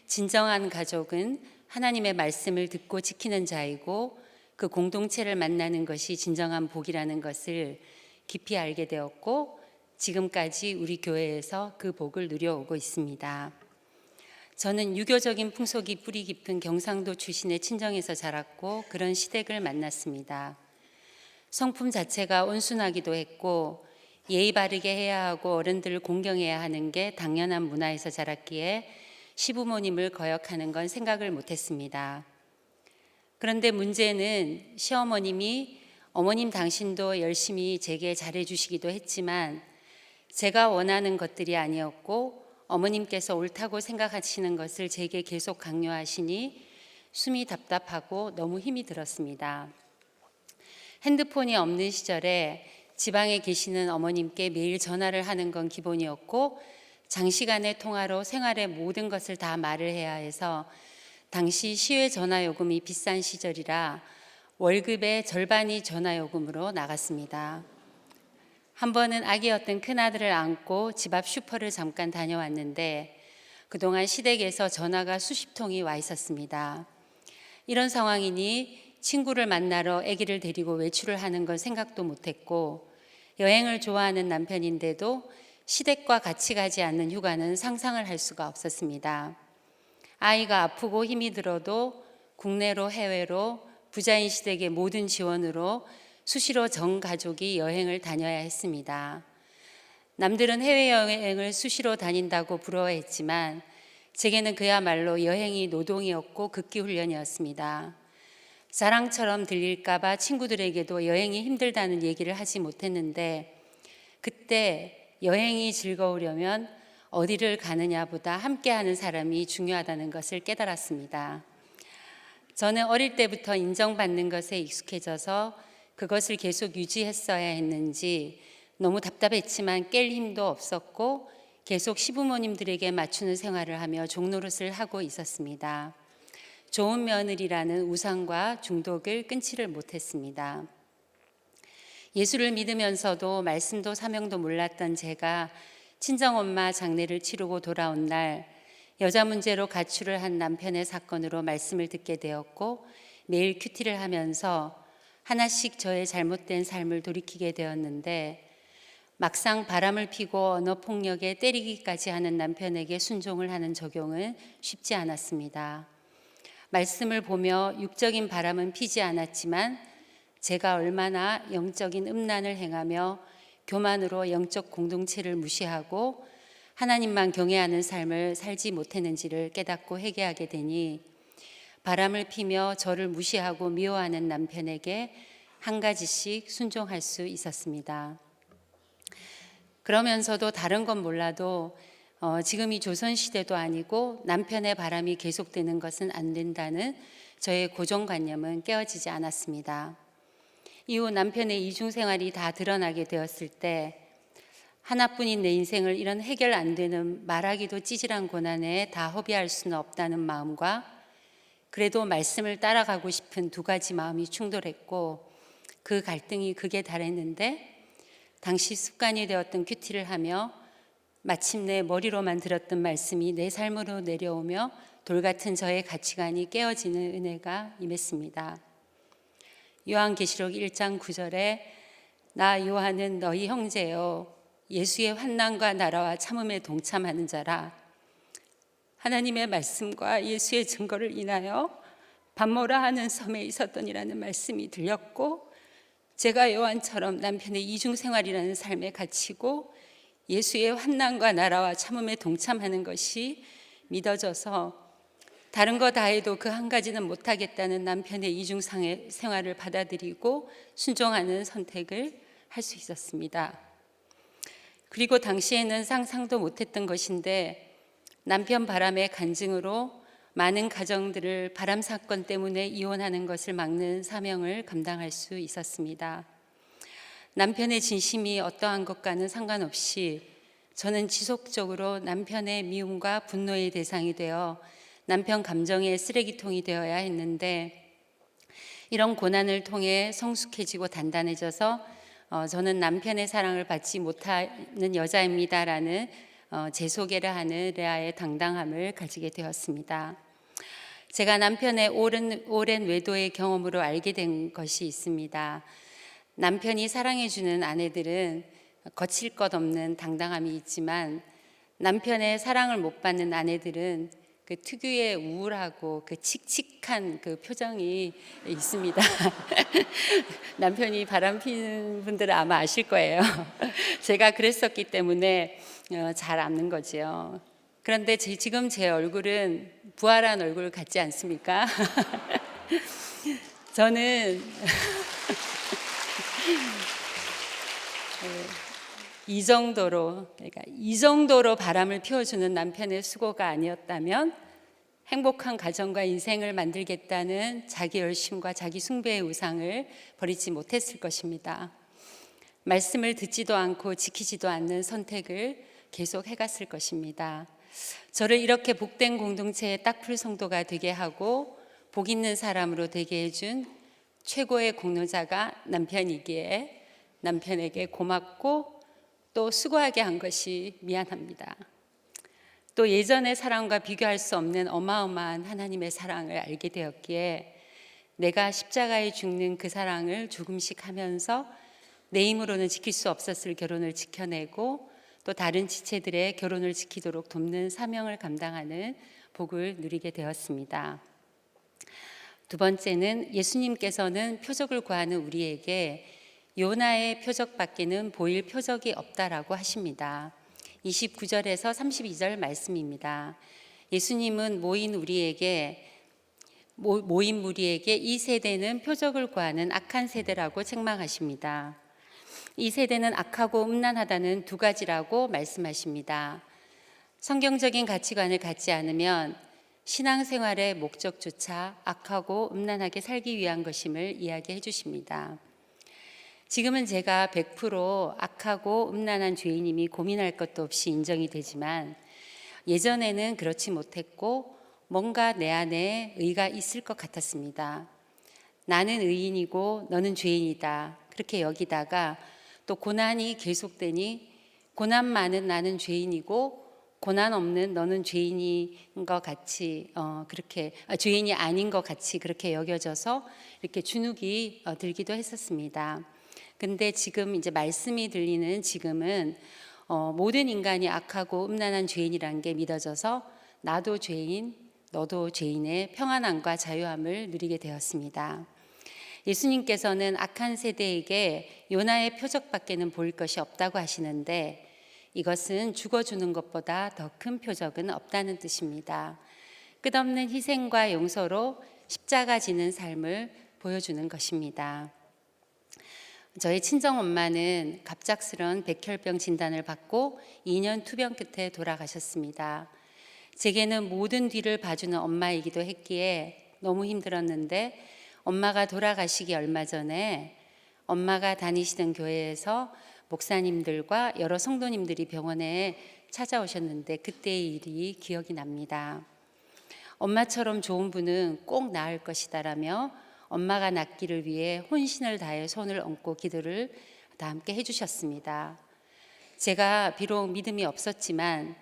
진정한 가족은 하나님의 말씀을 듣고 지키는 자이고 그 공동체를 만나는 것이 진정한 복이라는 것을 깊이 알게 되었고, 지금까지 우리 교회에서 그 복을 누려오고 있습니다. 저는 유교적인 풍속이 뿌리 깊은 경상도 출신의 친정에서 자랐고 그런 시댁을 만났습니다. 성품 자체가 온순하기도 했고 예의 바르게 해야 하고 어른들을 공경해야 하는 게 당연한 문화에서 자랐기에 시부모님을 거역하는 건 생각을 못했습니다. 그런데 문제는 시어머님이 어머님 당신도 열심히 제게 잘해주시기도 했지만 제가 원하는 것들이 아니었고 어머님께서 옳다고 생각하시는 것을 제게 계속 강요하시니 숨이 답답하고 너무 힘이 들었습니다. 핸드폰이 없는 시절에 지방에 계시는 어머님께 매일 전화를 하는 건 기본이었고 장시간의 통화로 생활의 모든 것을 다 말을 해야 해서 당시 시외 전화요금이 비싼 시절이라 월급의 절반이 전화요금으로 나갔습니다. 한 번은 아기였던 큰아들을 안고 집 앞 슈퍼를 잠깐 다녀왔는데 그동안 시댁에서 전화가 수십 통이 와 있었습니다. 이런 상황이니 친구를 만나러 아기를 데리고 외출을 하는 건 생각도 못했고 여행을 좋아하는 남편인데도 시댁과 같이 가지 않는 휴가는 상상을 할 수가 없었습니다. 아이가 아프고 힘이 들어도 국내로 해외로 부자인 시댁의 모든 지원으로 수시로 전 가족이 여행을 다녀야 했습니다. 남들은 해외여행을 수시로 다닌다고 부러워했지만 제게는 그야말로 여행이 노동이었고 극기훈련이었습니다. 자랑처럼 들릴까봐 친구들에게도 여행이 힘들다는 얘기를 하지 못했는데 그때 여행이 즐거우려면 어디를 가느냐보다 함께하는 사람이 중요하다는 것을 깨달았습니다. 저는 어릴 때부터 인정받는 것에 익숙해져서 그것을 계속 유지했어야 했는지 너무 답답했지만 깰 힘도 없었고 계속 시부모님들에게 맞추는 생활을 하며 종노릇을 하고 있었습니다. 좋은 며느리라는 우상과 중독을 끊지를 못했습니다. 예수를 믿으면서도 말씀도 사명도 몰랐던 제가 친정엄마 장례를 치르고 돌아온 날 여자 문제로 가출을 한 남편의 사건으로 말씀을 듣게 되었고 매일 큐티를 하면서 하나씩 저의 잘못된 삶을 돌이키게 되었는데 막상 바람을 피고 언어폭력에 때리기까지 하는 남편에게 순종을 하는 적용은 쉽지 않았습니다. 말씀을 보며 육적인 바람은 피지 않았지만 제가 얼마나 영적인 음란을 행하며 교만으로 영적 공동체를 무시하고 하나님만 경외하는 삶을 살지 못했는지를 깨닫고 회개하게 되니 바람을 피며 저를 무시하고 미워하는 남편에게 한 가지씩 순종할 수 있었습니다. 그러면서도 다른 건 몰라도 지금이 조선시대도 아니고 남편의 바람이 계속되는 것은 안 된다는 저의 고정관념은 깨어지지 않았습니다. 이후 남편의 이중생활이 다 드러나게 되었을 때 하나뿐인 내 인생을 이런 해결 안 되는 말하기도 찌질한 고난에 다 허비할 수는 없다는 마음과 그래도 말씀을 따라가고 싶은 두 가지 마음이 충돌했고 그 갈등이 극에 달했는데 당시 습관이 되었던 큐티를 하며 마침내 머리로만 들었던 말씀이 내 삶으로 내려오며 돌같은 저의 가치관이 깨어지는 은혜가 임했습니다. 요한계시록 1장 9절에 나 요한은 너희 형제요 예수의 환난과 나라와 참음에 동참하는 자라. 하나님의 말씀과 예수의 증거를 인하여 밤모라 하는 섬에 있었더니라는 말씀이 들렸고 제가 요한처럼 남편의 이중생활이라는 삶에 갇히고 예수의 환난과 나라와 참음에 동참하는 것이 믿어져서 다른 거 다 해도 그 한 가지는 못하겠다는 남편의 이중생활을 받아들이고 순종하는 선택을 할 수 있었습니다. 그리고 당시에는 상상도 못했던 것인데 남편 바람의 간증으로 많은 가정들을 바람 사건 때문에 이혼하는 것을 막는 사명을 감당할 수 있었습니다. 남편의 진심이 어떠한 것과는 상관없이 저는 지속적으로 남편의 미움과 분노의 대상이 되어 남편 감정의 쓰레기통이 되어야 했는데 이런 고난을 통해 성숙해지고 단단해져서 저는 남편의 사랑을 받지 못하는 여자입니다라는 제 소개를 하는 레아의 당당함을 가지게 되었습니다. 제가 남편의 오랜 외도의 경험으로 알게 된 것이 있습니다. 남편이 사랑해주는 아내들은 거칠 것 없는 당당함이 있지만 남편의 사랑을 못 받는 아내들은 그 특유의 우울하고 그 칙칙한 그 표정이 있습니다. 남편이 바람 피는 분들은 아마 아실 거예요. 제가 그랬었기 때문에 잘 아는 거죠. 그런데 지금 제 얼굴은 부활한 얼굴 같지 않습니까? 저는 그러니까 이 정도로 바람을 피워주는 남편의 수고가 아니었다면 행복한 가정과 인생을 만들겠다는 자기 열심과 자기 숭배의 우상을 버리지 못했을 것입니다. 말씀을 듣지도 않고 지키지도 않는 선택을 계속 해갔을 것입니다. 저를 이렇게 복된 공동체의 딱풀 성도가 되게 하고 복 있는 사람으로 되게 해준 최고의 공로자가 남편이기에 남편에게 고맙고 또 수고하게 한 것이 미안합니다. 또 예전의 사랑과 비교할 수 없는 어마어마한 하나님의 사랑을 알게 되었기에 내가 십자가에 죽는 그 사랑을 조금씩 하면서 내 힘으로는 지킬 수 없었을 결혼을 지켜내고 또 다른 지체들의 결혼을 지키도록 돕는 사명을 감당하는 복을 누리게 되었습니다. 두 번째는 예수님께서는 표적을 구하는 우리에게 요나의 표적밖에는 보일 표적이 없다라고 하십니다. 29절에서 32절 말씀입니다. 예수님은 모인 무리에게 이 세대는 표적을 구하는 악한 세대라고 책망하십니다. 이 세대는 악하고 음란하다는 두 가지라고 말씀하십니다. 성경적인 가치관을 갖지 않으면 신앙생활의 목적조차 악하고 음란하게 살기 위한 것임을 이야기해 주십니다. 지금은 제가 100% 악하고 음란한 죄인임이 고민할 것도 없이 인정이 되지만 예전에는 그렇지 못했고 뭔가 내 안에 의가 있을 것 같았습니다. 나는 의인이고 너는 죄인이다. 그렇게 여기다가 또 고난이 계속되니 고난 많은 나는 죄인이고 고난 없는 너는 죄인인 것 같이 죄인이 아닌 것 같이 그렇게 여겨져서 이렇게 주눅이 들기도 했었습니다. 근데 지금 이제 말씀이 들리는 지금은 모든 인간이 악하고 음란한 죄인이라는 게 믿어져서 나도 죄인, 너도 죄인의 평안함과 자유함을 누리게 되었습니다. 예수님께서는 악한 세대에게 요나의 표적밖에는 보일 것이 없다고 하시는데 이것은 죽어주는 것보다 더 큰 표적은 없다는 뜻입니다. 끝없는 희생과 용서로 십자가 지는 삶을 보여주는 것입니다. 저희 친정엄마는 갑작스런 백혈병 진단을 받고 2년 투병 끝에 돌아가셨습니다. 제게는 모든 뒤를 봐주는 엄마이기도 했기에 너무 힘들었는데 엄마가 돌아가시기 얼마 전에 엄마가 다니시던 교회에서 목사님들과 여러 성도님들이 병원에 찾아오셨는데 그때의 일이 기억이 납니다. 엄마처럼 좋은 분은 꼭 나을 것이다라며 엄마가 낫기를 위해 혼신을 다해 손을 얹고 기도를 다 함께 해주셨습니다. 제가 비록 믿음이 없었지만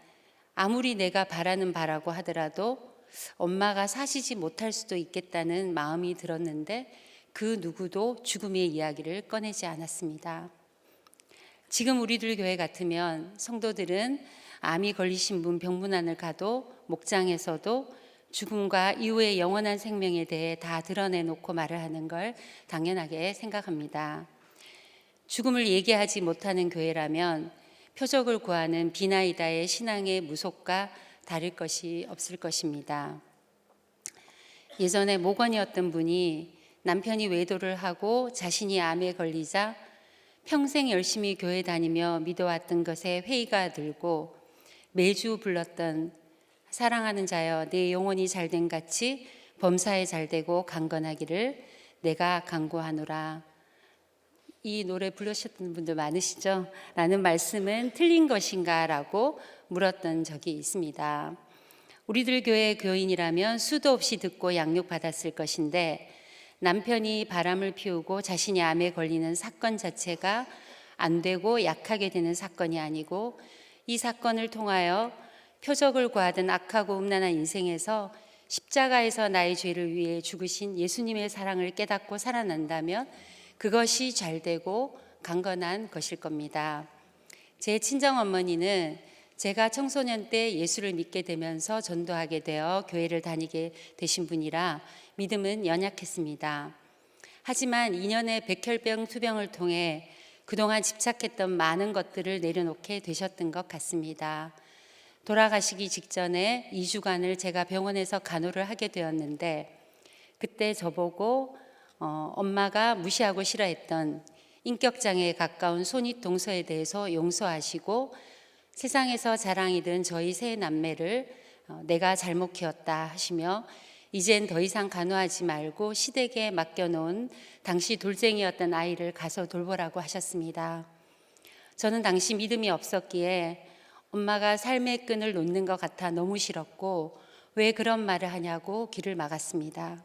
아무리 내가 바라는 바라고 하더라도 엄마가 사시지 못할 수도 있겠다는 마음이 들었는데 그 누구도 죽음의 이야기를 꺼내지 않았습니다. 지금 우리들 교회 같으면 성도들은 암이 걸리신 분 병문안을 가도 목장에서도 죽음과 이후의 영원한 생명에 대해 다 드러내놓고 말을 하는 걸 당연하게 생각합니다. 죽음을 얘기하지 못하는 교회라면 표적을 구하는 비나이다의 신앙의 무속과 다를 것이 없을 것입니다. 예전에 목원이었던 분이 남편이 외도를 하고 자신이 암에 걸리자 평생 열심히 교회 다니며 믿어왔던 것에 회의가 들고 매주 불렀던 사랑하는 자여 내 영혼이 잘된 같이 범사에 잘되고 강건하기를 내가 간구하노라. 이 노래 부르셨던 분들 많으시죠? 라는 말씀은 틀린 것인가? 라고 물었던 적이 있습니다. 우리들 교회 교인이라면 수도 없이 듣고 양육받았을 것인데 남편이 바람을 피우고 자신이 암에 걸리는 사건 자체가 안 되고 약하게 되는 사건이 아니고 이 사건을 통하여 표적을 구하던 악하고 음란한 인생에서 십자가에서 나의 죄를 위해 죽으신 예수님의 사랑을 깨닫고 살아난다면 그것이 잘되고 강건한 것일 겁니다. 제 친정어머니는 제가 청소년 때 예수를 믿게 되면서 전도하게 되어 교회를 다니게 되신 분이라 믿음은 연약했습니다. 하지만 2년의 백혈병 투병을 통해 그동안 집착했던 많은 것들을 내려놓게 되셨던 것 같습니다. 돌아가시기 직전에 2주간을 제가 병원에서 간호를 하게 되었는데 그때 저보고 엄마가 무시하고 싫어했던 인격장애에 가까운 손윗 동서에 대해서 용서하시고 세상에서 자랑이던 저희 세 남매를 내가 잘못 키웠다 하시며 이젠 더 이상 간호하지 말고 시댁에 맡겨놓은 당시 돌쟁이였던 아이를 가서 돌보라고 하셨습니다. 저는 당시 믿음이 없었기에 엄마가 삶의 끈을 놓는 것 같아 너무 싫었고 왜 그런 말을 하냐고 귀를 막았습니다.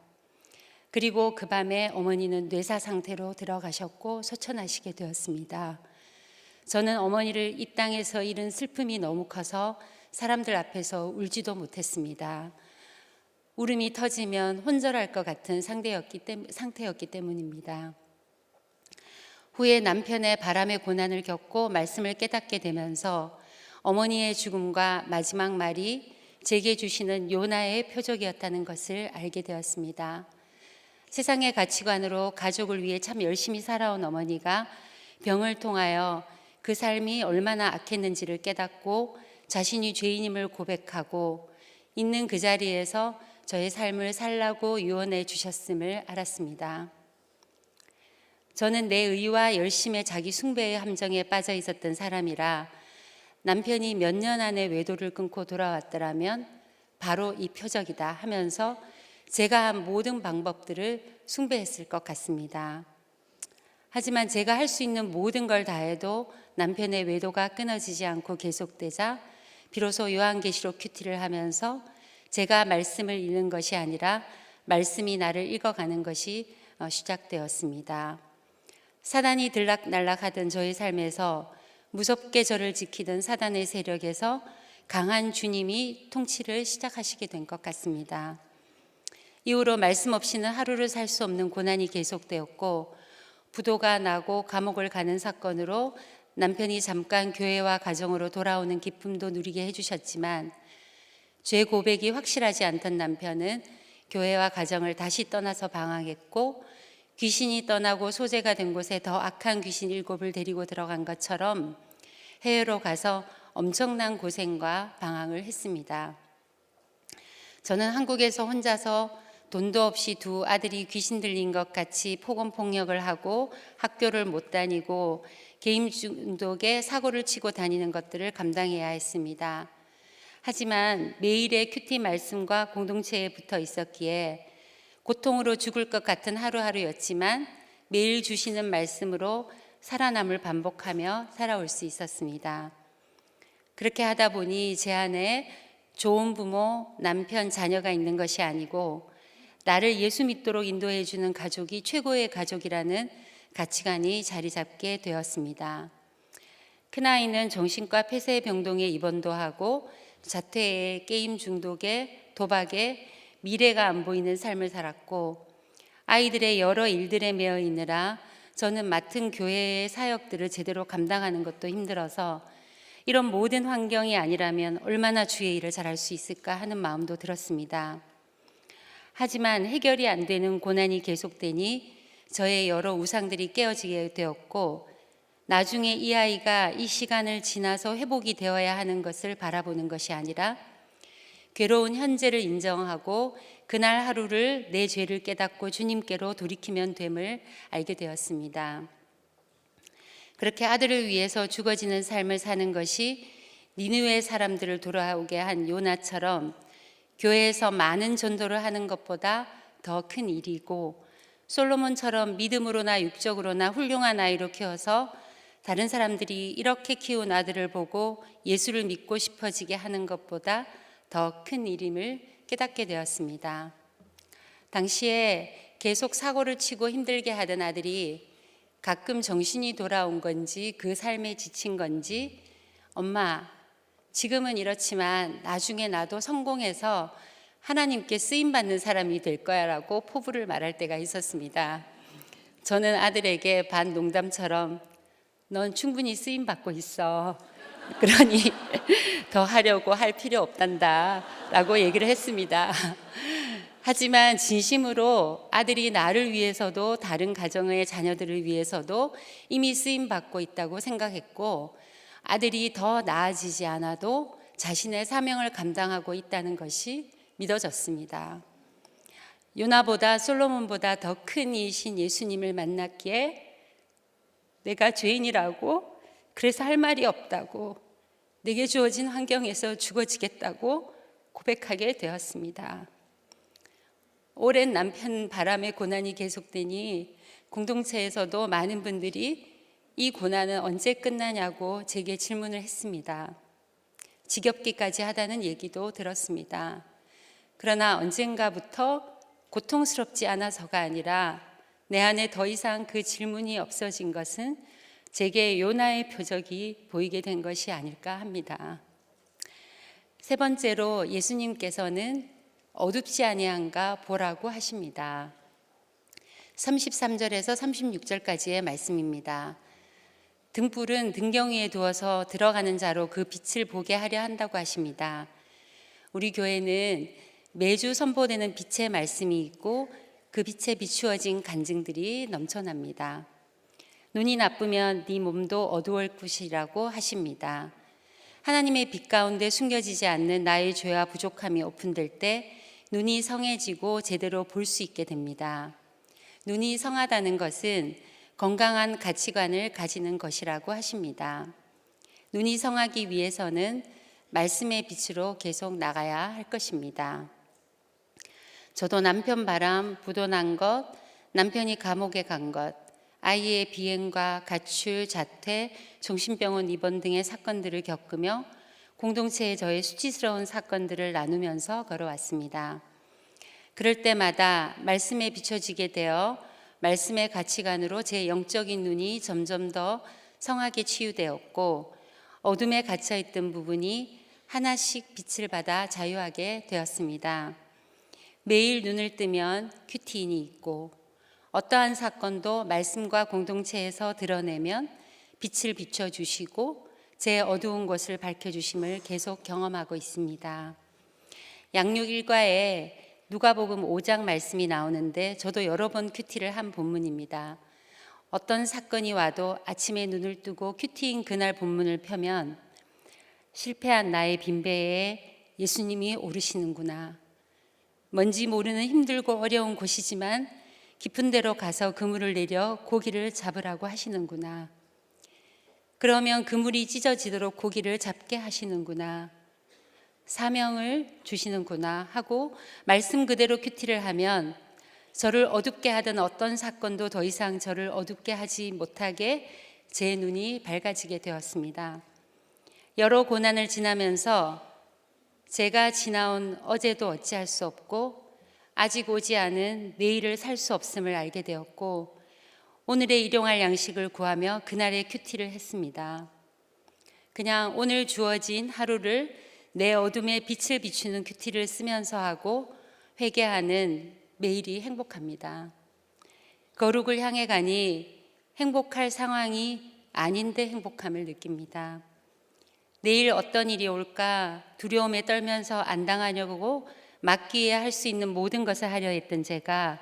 그리고 그 밤에 어머니는 뇌사 상태로 들어가셨고 소천하시게 되었습니다. 저는 어머니를 이 땅에서 잃은 슬픔이 너무 커서 사람들 앞에서 울지도 못했습니다. 울음이 터지면 혼절할 것 같은 상태였기 때문입니다. 후에 남편의 바람의 고난을 겪고 말씀을 깨닫게 되면서 어머니의 죽음과 마지막 말이 제게 주시는 요나의 표적이었다는 것을 알게 되었습니다. 세상의 가치관으로 가족을 위해 참 열심히 살아온 어머니가 병을 통하여 그 삶이 얼마나 악했는지를 깨닫고 자신이 죄인임을 고백하고 있는 그 자리에서 저의 삶을 살라고 유언해 주셨음을 알았습니다. 저는 내 의와 열심의 자기 숭배의 함정에 빠져 있었던 사람이라 남편이 몇 년 안에 외도를 끊고 돌아왔더라면 바로 이 표적이다 하면서 제가 한 모든 방법들을 숭배했을 것 같습니다. 하지만 제가 할 수 있는 모든 걸 다해도 남편의 외도가 끊어지지 않고 계속되자 비로소 요한계시록 큐티를 하면서 제가 말씀을 읽는 것이 아니라 말씀이 나를 읽어가는 것이 시작되었습니다. 사단이 들락날락하던 저의 삶에서 무섭게 저를 지키던 사단의 세력에서 강한 주님이 통치를 시작하시게 된 것 같습니다. 이후로 말씀 없이는 하루를 살 수 없는 고난이 계속되었고 부도가 나고 감옥을 가는 사건으로 남편이 잠깐 교회와 가정으로 돌아오는 기쁨도 누리게 해주셨지만 죄 고백이 확실하지 않던 남편은 교회와 가정을 다시 떠나서 방황했고 귀신이 떠나고 소재가 된 곳에 더 악한 귀신 7을 데리고 들어간 것처럼 해외로 가서 엄청난 고생과 방황을 했습니다. 저는 한국에서 혼자서 돈도 없이 두 아들이 귀신 들린 것 같이 폭언폭력을 하고 학교를 못 다니고 게임 중독에 사고를 치고 다니는 것들을 감당해야 했습니다. 하지만 매일의 큐티 말씀과 공동체에 붙어 있었기에 고통으로 죽을 것 같은 하루하루였지만 매일 주시는 말씀으로 살아남을 반복하며 살아올 수 있었습니다. 그렇게 하다 보니 제 안에 좋은 부모, 남편, 자녀가 있는 것이 아니고 나를 예수 믿도록 인도해 주는 가족이 최고의 가족이라는 가치관이 자리 잡게 되었습니다. 큰아이는 정신과 폐쇄병동에 입원도 하고 자퇴에 게임 중독에 도박에 미래가 안 보이는 삶을 살았고 아이들의 여러 일들에 매여 있느라 저는 맡은 교회의 사역들을 제대로 감당하는 것도 힘들어서 이런 모든 환경이 아니라면 얼마나 주의 일을 잘할 수 있을까 하는 마음도 들었습니다. 하지만 해결이 안 되는 고난이 계속되니 저의 여러 우상들이 깨어지게 되었고 나중에 이 아이가 이 시간을 지나서 회복이 되어야 하는 것을 바라보는 것이 아니라 괴로운 현재를 인정하고 그날 하루를 내 죄를 깨닫고 주님께로 돌이키면 됨을 알게 되었습니다. 그렇게 아들을 위해서 죽어지는 삶을 사는 것이 니느웨 사람들을 돌아오게 한 요나처럼 교회에서 많은 전도를 하는 것보다 더 큰 일이고 솔로몬처럼 믿음으로나 육적으로나 훌륭한 아이로 키워서 다른 사람들이 이렇게 키운 아들을 보고 예수를 믿고 싶어지게 하는 것보다 더 큰 일임을 깨닫게 되었습니다. 당시에 계속 사고를 치고 힘들게 하던 아들이 가끔 정신이 돌아온 건지 그 삶에 지친 건지 엄마, 지금은 이렇지만 나중에 나도 성공해서 하나님께 쓰임받는 사람이 될 거야 라고 포부를 말할 때가 있었습니다. 저는 아들에게 반 농담처럼 넌 충분히 쓰임받고 있어. 그러니 더 하려고 할 필요 없단다 라고 얘기를 했습니다. 하지만 진심으로 아들이 나를 위해서도 다른 가정의 자녀들을 위해서도 이미 쓰임받고 있다고 생각했고 아들이 더 나아지지 않아도 자신의 사명을 감당하고 있다는 것이 믿어졌습니다. 요나보다 솔로몬보다 더 큰 이신 예수님을 만났기에 내가 죄인이라고, 그래서 할 말이 없다고, 내게 주어진 환경에서 죽어지겠다고 고백하게 되었습니다. 오랜 남편 바람의 고난이 계속되니 공동체에서도 많은 분들이 이 고난은 언제 끝나냐고 제게 질문을 했습니다. 지겹기까지 하다는 얘기도 들었습니다. 그러나 언젠가부터 고통스럽지 않아서가 아니라 내 안에 더 이상 그 질문이 없어진 것은 제게 요나의 표적이 보이게 된 것이 아닐까 합니다. 세 번째로 예수님께서는 어둡지 아니한가 보라고 하십니다. 33절에서 36절까지의 말씀입니다. 등불은 등경 위에 두어서 들어가는 자로 그 빛을 보게 하려 한다고 하십니다. 우리 교회는 매주 선포되는 빛의 말씀이 있고 그 빛에 비추어진 간증들이 넘쳐납니다. 눈이 나쁘면 네 몸도 어두울 것이라고 하십니다. 하나님의 빛 가운데 숨겨지지 않는 나의 죄와 부족함이 오픈될 때 눈이 성해지고 제대로 볼 수 있게 됩니다. 눈이 성하다는 것은 건강한 가치관을 가지는 것이라고 하십니다. 눈이 성하기 위해서는 말씀의 빛으로 계속 나가야 할 것입니다. 저도 남편 바람, 부도 난 것, 남편이 감옥에 간 것, 아이의 비행과 가출, 자퇴, 정신병원 입원 등의 사건들을 겪으며 공동체에 저의 수치스러운 사건들을 나누면서 걸어왔습니다. 그럴 때마다 말씀에 비춰지게 되어 말씀의 가치관으로 제 영적인 눈이 점점 더 성하게 치유되었고 어둠에 갇혀있던 부분이 하나씩 빛을 받아 자유하게 되었습니다. 매일 눈을 뜨면 큐티인이 있고 어떠한 사건도 말씀과 공동체에서 드러내면 빛을 비춰주시고 제 어두운 곳을 밝혀주심을 계속 경험하고 있습니다. 양육 일과에 누가복음 5장 말씀이 나오는데 저도 여러 번 큐티를 한 본문입니다. 어떤 사건이 와도 아침에 눈을 뜨고 큐티인 그날 본문을 펴면 실패한 나의 빈배에 예수님이 오르시는구나. 뭔지 모르는 힘들고 어려운 곳이지만 깊은 데로 가서 그물을 내려 고기를 잡으라고 하시는구나. 그러면 그물이 찢어지도록 고기를 잡게 하시는구나. 사명을 주시는구나 하고 말씀 그대로 큐티를 하면 저를 어둡게 하던 어떤 사건도 더 이상 저를 어둡게 하지 못하게 제 눈이 밝아지게 되었습니다. 여러 고난을 지나면서 제가 지나온 어제도 어찌할 수 없고 아직 오지 않은 내일을 살 수 없음을 알게 되었고 오늘의 일용할 양식을 구하며 그날의 큐티를 했습니다. 그냥 오늘 주어진 하루를 내 어둠에 빛을 비추는 큐티를 쓰면서 하고 회개하는 매일이 행복합니다. 거룩을 향해 가니 행복할 상황이 아닌데 행복함을 느낍니다. 내일 어떤 일이 올까 두려움에 떨면서 안 당하려고 막기에 할 수 있는 모든 것을 하려 했던 제가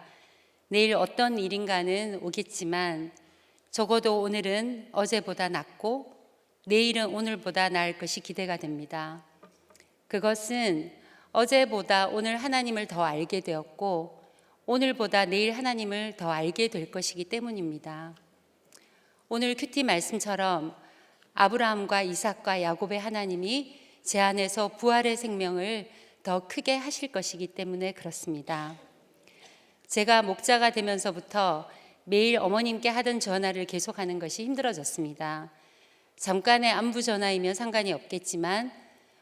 내일 어떤 일인가는 오겠지만 적어도 오늘은 어제보다 낫고 내일은 오늘보다 나을 것이 기대가 됩니다. 그것은 어제보다 오늘 하나님을 더 알게 되었고 오늘보다 내일 하나님을 더 알게 될 것이기 때문입니다. 오늘 큐티 말씀처럼 아브라함과 이삭과 야곱의 하나님이 제 안에서 부활의 생명을 더 크게 하실 것이기 때문에 그렇습니다. 제가 목자가 되면서부터 매일 어머님께 하던 전화를 계속하는 것이 힘들어졌습니다. 잠깐의 안부 전화이면 상관이 없겠지만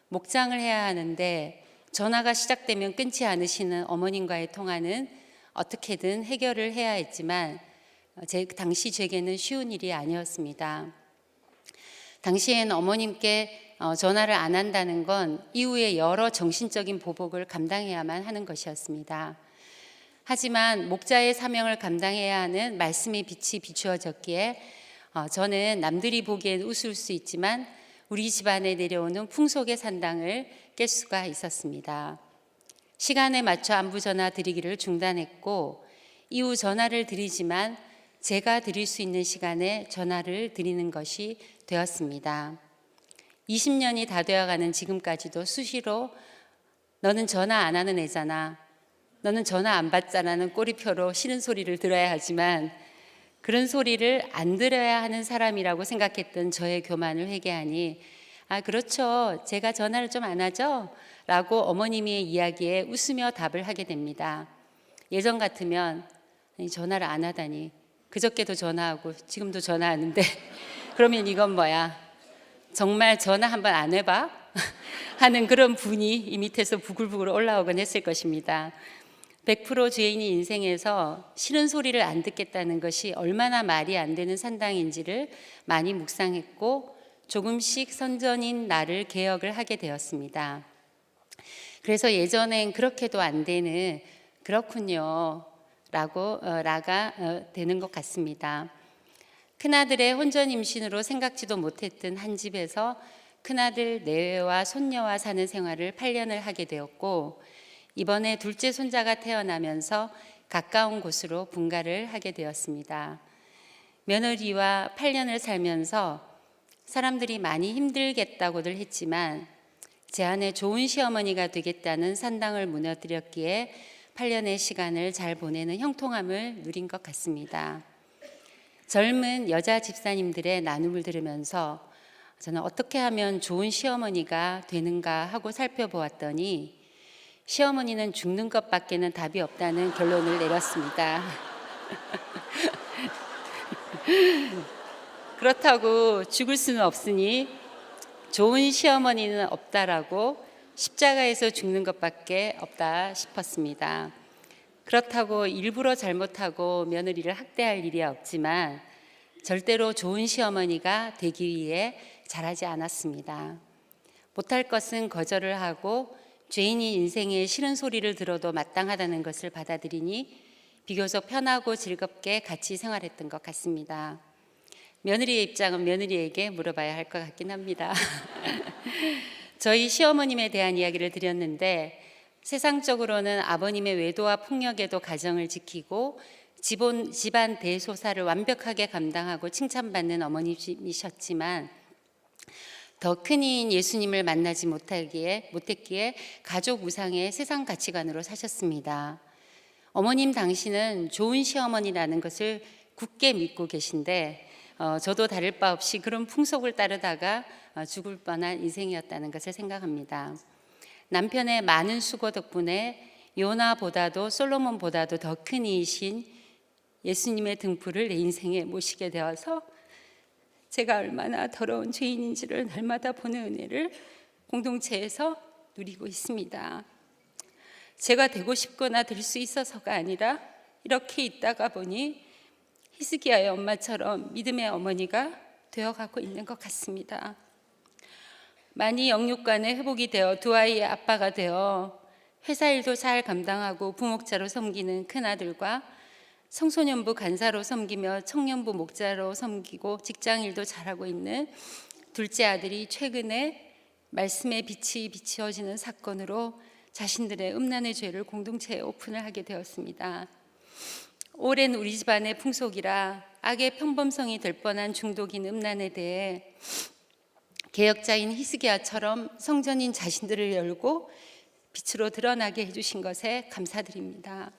목장을 해야 하는데 전화가 시작되면 끊지 않으시는 어머님과의 통화는 어떻게든 해결을 해야 했지만 당시 제게는 쉬운 일이 아니었습니다. 당시엔 어머님께 전화를 안 한다는 건 이후에 여러 정신적인 보복을 감당해야만 하는 것이었습니다. 하지만 목자의 사명을 감당해야 하는 말씀의 빛이 비추어졌기에 저는 남들이 보기엔 웃을 수 있지만 우리 집안에 내려오는 풍속의 산당을 깰 수가 있었습니다. 시간에 맞춰 안부 전화 드리기를 중단했고 이후 전화를 드리지만 제가 드릴 수 있는 시간에 전화를 드리는 것이 되었습니다. 20년이 다 되어가는 지금까지도 수시로 너는 전화 안 하는 애잖아, 너는 전화 안 받잖아는 꼬리표로 싫은 소리를 들어야 하지만 그런 소리를 안 들어야 하는 사람이라고 생각했던 저의 교만을 회개하니 아, 그렇죠. 제가 전화를 좀 안 하죠? 라고 어머님의 이야기에 웃으며 답을 하게 됩니다. 예전 같으면 아니, 전화를 안 하다니. 그저께도 전화하고 지금도 전화하는데 그러면 이건 뭐야? 정말 전화 한번 안 해봐? 하는 그런 분이 이 밑에서 부글부글 올라오곤 했을 것입니다. 100% 죄인이 인생에서 싫은 소리를 안 듣겠다는 것이 얼마나 말이 안 되는 산당인지를 많이 묵상했고 조금씩 선전인 나를 개혁을 하게 되었습니다. 그래서 예전엔 그렇게도 안 되는 그렇군요 라고 라가 되는 것 같습니다. 큰아들의 혼전 임신으로 생각지도 못했던 한 집에서 큰아들 내외와 손녀와 사는 생활을 8년을 하게 되었고 이번에 둘째 손자가 태어나면서 가까운 곳으로 분가를 하게 되었습니다. 며느리와 8년을 살면서 사람들이 많이 힘들겠다고들 했지만 제 안에 좋은 시어머니가 되겠다는 산당을 무너뜨렸기에 8년의 시간을 잘 보내는 형통함을 누린 것 같습니다. 젊은 여자 집사님들의 나눔을 들으면서 저는 어떻게 하면 좋은 시어머니가 되는가 하고 살펴보았더니 시어머니는 죽는 것밖에는 답이 없다는 결론을 내렸습니다. 그렇다고 죽을 수는 없으니 좋은 시어머니는 없다라고 십자가에서 죽는 것밖에 없다 싶었습니다. 그렇다고 일부러 잘못하고 며느리를 학대할 일이 없지만 절대로 좋은 시어머니가 되기 위해 잘하지 않았습니다. 못할 것은 거절을 하고 죄인이 인생의 싫은 소리를 들어도 마땅하다는 것을 받아들이니 비교적 편하고 즐겁게 같이 생활했던 것 같습니다. 며느리의 입장은 며느리에게 물어봐야 할 것 같긴 합니다. 저희 시어머님에 대한 이야기를 드렸는데 세상적으로는 아버님의 외도와 폭력에도 가정을 지키고 집안 대소사를 완벽하게 감당하고 칭찬받는 어머님이셨지만 더 큰 이인 예수님을 만나지 못했기에 가족 우상의 세상 가치관으로 사셨습니다. 어머님 당신은 좋은 시어머니라는 것을 굳게 믿고 계신데 저도 다를 바 없이 그런 풍속을 따르다가 죽을 뻔한 인생이었다는 것을 생각합니다. 남편의 많은 수고 덕분에 요나보다도 솔로몬보다도 더 큰 이이신 예수님의 등불을 내 인생에 모시게 되어서 제가 얼마나 더러운 죄인인지를 날마다 보는 은혜를 공동체에서 누리고 있습니다. 제가 되고 싶거나 될 수 있어서가 아니라 이렇게 있다가 보니 히스기야의 엄마처럼 믿음의 어머니가 되어가고 있는 것 같습니다. 많이 영육간에 회복이 되어 두 아이의 아빠가 되어 회사 일도 잘 감당하고 부목자로 섬기는 큰아들과 청소년부 간사로 섬기며 청년부 목자로 섬기고 직장일도 잘하고 있는 둘째 아들이 최근에 말씀의 빛이 비추어지는 사건으로 자신들의 음란의 죄를 공동체에 오픈을 하게 되었습니다. 오랜 우리 집안의 풍속이라 악의 평범성이 될 뻔한 중독인 음란에 대해 개혁자인 히스기야처럼 성전인 자신들을 열고 빛으로 드러나게 해주신 것에 감사드립니다.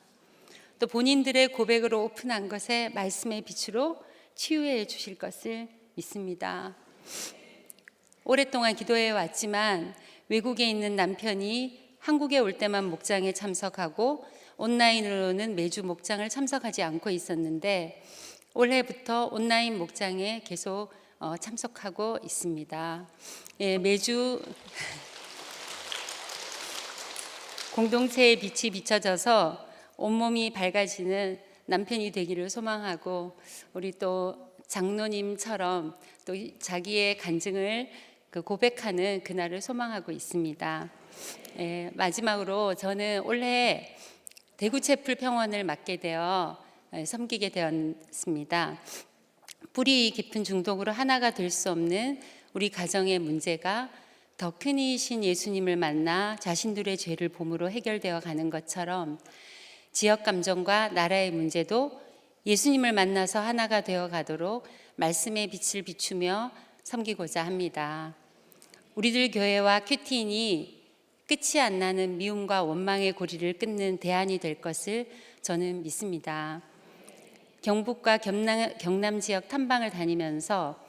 또 본인들의 고백으로 오픈한 것에 말씀의 빛으로 치유해 주실 것을 믿습니다. 오랫동안 기도해 왔지만 외국에 있는 남편이 한국에 올 때만 목장에 참석하고 온라인으로는 매주 목장을 참석하지 않고 있었는데 올해부터 온라인 목장에 계속 참석하고 있습니다. 매주 공동체의 빛이 비춰져서 온몸이 밝아지는 남편이 되기를 소망하고 우리 또 장로님처럼 또 자기의 간증을 고백하는 그날을 소망하고 있습니다. 마지막으로 저는 올해 대구채플평원을 맡게 되어 섬기게 되었습니다. 뿌리 깊은 중독으로 하나가 될 수 없는 우리 가정의 문제가 더 큰 이이신 예수님을 만나 자신들의 죄를 봄으로 해결되어 가는 것처럼 지역 감정과 나라의 문제도 예수님을 만나서 하나가 되어 가도록 말씀의 빛을 비추며 섬기고자 합니다. 우리들 교회와 큐티인이 끝이 안 나는 미움과 원망의 고리를 끊는 대안이 될 것을 저는 믿습니다. 경북과 경남 지역 탐방을 다니면서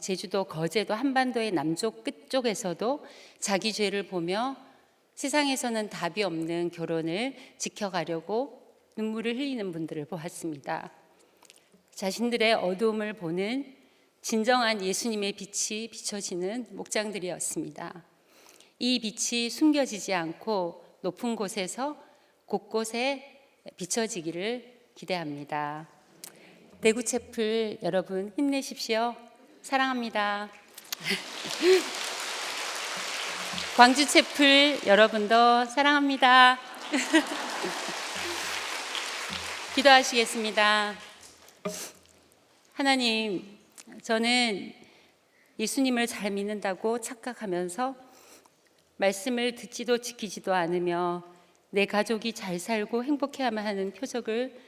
제주도, 거제도, 한반도의 남쪽 끝쪽에서도 자기 죄를 보며 세상에서는 답이 없는 결혼을 지켜가려고 눈물을 흘리는 분들을 보았습니다. 자신들의 어두움을 보는 진정한 예수님의 빛이 비춰지는 목장들이었습니다. 이 빛이 숨겨지지 않고 높은 곳에서 곳곳에 비춰지기를 기대합니다. 대구채플 여러분 힘내십시오. 사랑합니다. 광주채플 여러분도 사랑합니다. 기도하시겠습니다. 하나님, 저는 예수님을 잘 믿는다고 착각하면서 말씀을 듣지도 지키지도 않으며 내 가족이 잘 살고 행복해야만 하는 표적을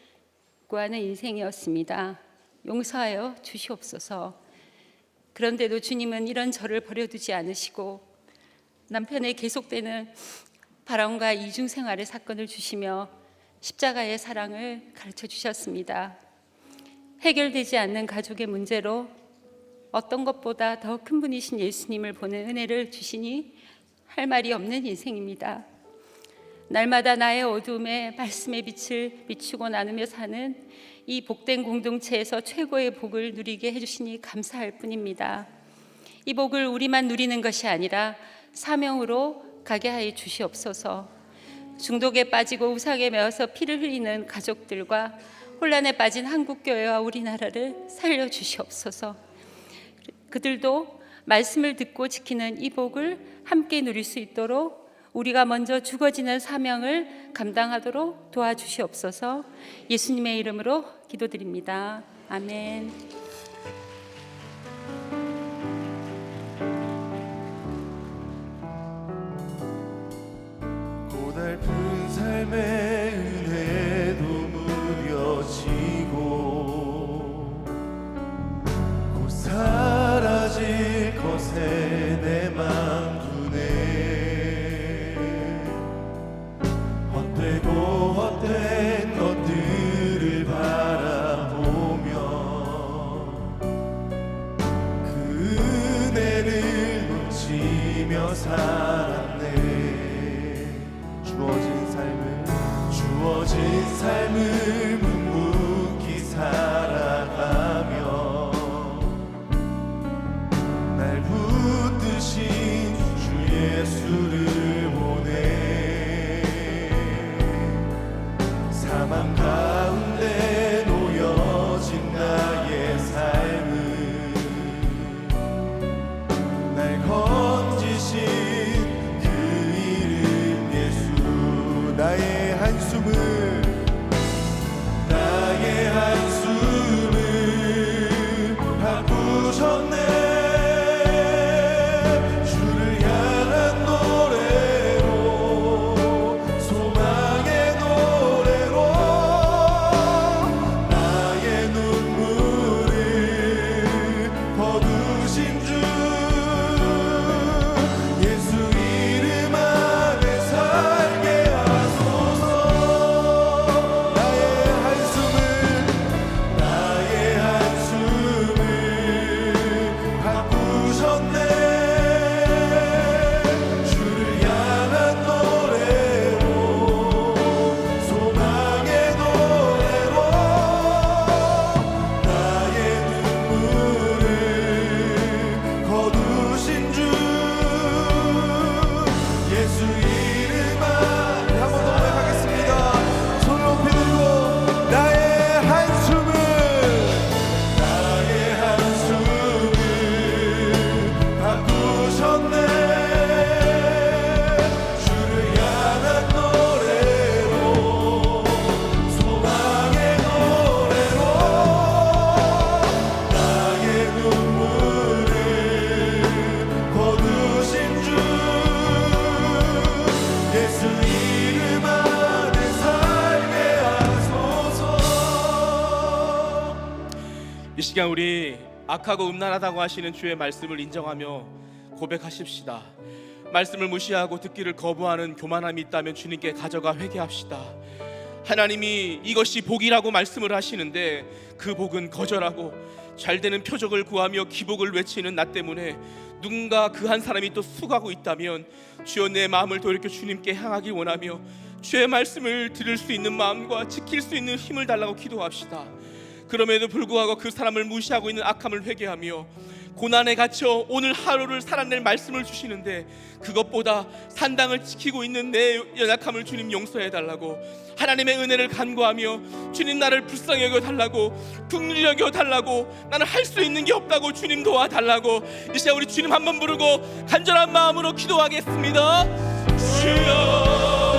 구하는 인생이었습니다. 용서하여 주시옵소서. 그런데도 주님은 이런 저를 버려두지 않으시고 남편의 계속되는 바람과 이중생활의 사건을 주시며 십자가의 사랑을 가르쳐 주셨습니다. 해결되지 않는 가족의 문제로 어떤 것보다 더 큰 분이신 예수님을 보는 은혜를 주시니 할 말이 없는 인생입니다. 날마다 나의 어두움에 말씀의 빛을 비추고 나누며 사는 이 복된 공동체에서 최고의 복을 누리게 해주시니 감사할 뿐입니다. 이 복을 우리만 누리는 것이 아니라 사명으로 가게 하여 주시옵소서. 중독에 빠지고 우상에 매어서 피를 흘리는 가족들과 혼란에 빠진 한국교회와 우리나라를 살려주시옵소서. 그들도 말씀을 듣고 지키는 이 복을 함께 누릴 수 있도록 우리가 먼저 죽어지는 사명을 감당하도록 도와주시옵소서. 예수님의 이름으로 기도드립니다. 아멘. 고달픈 삶의 은혜도 무뎌지고 곧 사라질 것에 내 맘 두네. 헛되고 헛된 것들을 바라보며 그 은혜를 놓치며 살았네. 주어진 삶을 묵묵히 살아가며 날 붙드신 주 예수를 보내. 사망 가운데 놓여진 나의 삶을 날 건지신 그 이름 예수. 나의 한숨을 바꾸셨네. 주를 향한 노래로, 소망의 노래로 나의 눈물을 거두신 주 예수 이름 안에 살게 하소서. 이 시간 우리 악하고 음란하다고 하시는 주의 말씀을 인정하며 고백하십시다. 말씀을 무시하고 듣기를 거부하는 교만함이 있다면 주님께 가져가 회개합시다. 하나님이 이것이 복이라고 말씀을 하시는데 그 복은 거절하고 잘되는 표적을 구하며 기복을 외치는 나 때문에 누군가 그 한 사람이 또 수고하고 있다면 주여 내 마음을 돌이켜 주님께 향하기 원하며 주의 말씀을 들을 수 있는 마음과 지킬 수 있는 힘을 달라고 기도합시다. 그럼에도 불구하고 그 사람을 무시하고 있는 악함을 회개하며 고난에 갇혀 오늘 하루를 살아낼 말씀을 주시는데 그것보다 산당을 지키고 있는 내 연약함을 주님 용서해달라고 하나님의 은혜를 간구하며 주님 나를 불쌍히 여겨달라고 긍휼히 여겨달라고 나는 할 수 있는 게 없다고 주님 도와달라고 이 시간 우리 주님 한번 부르고 간절한 마음으로 기도하겠습니다. 주여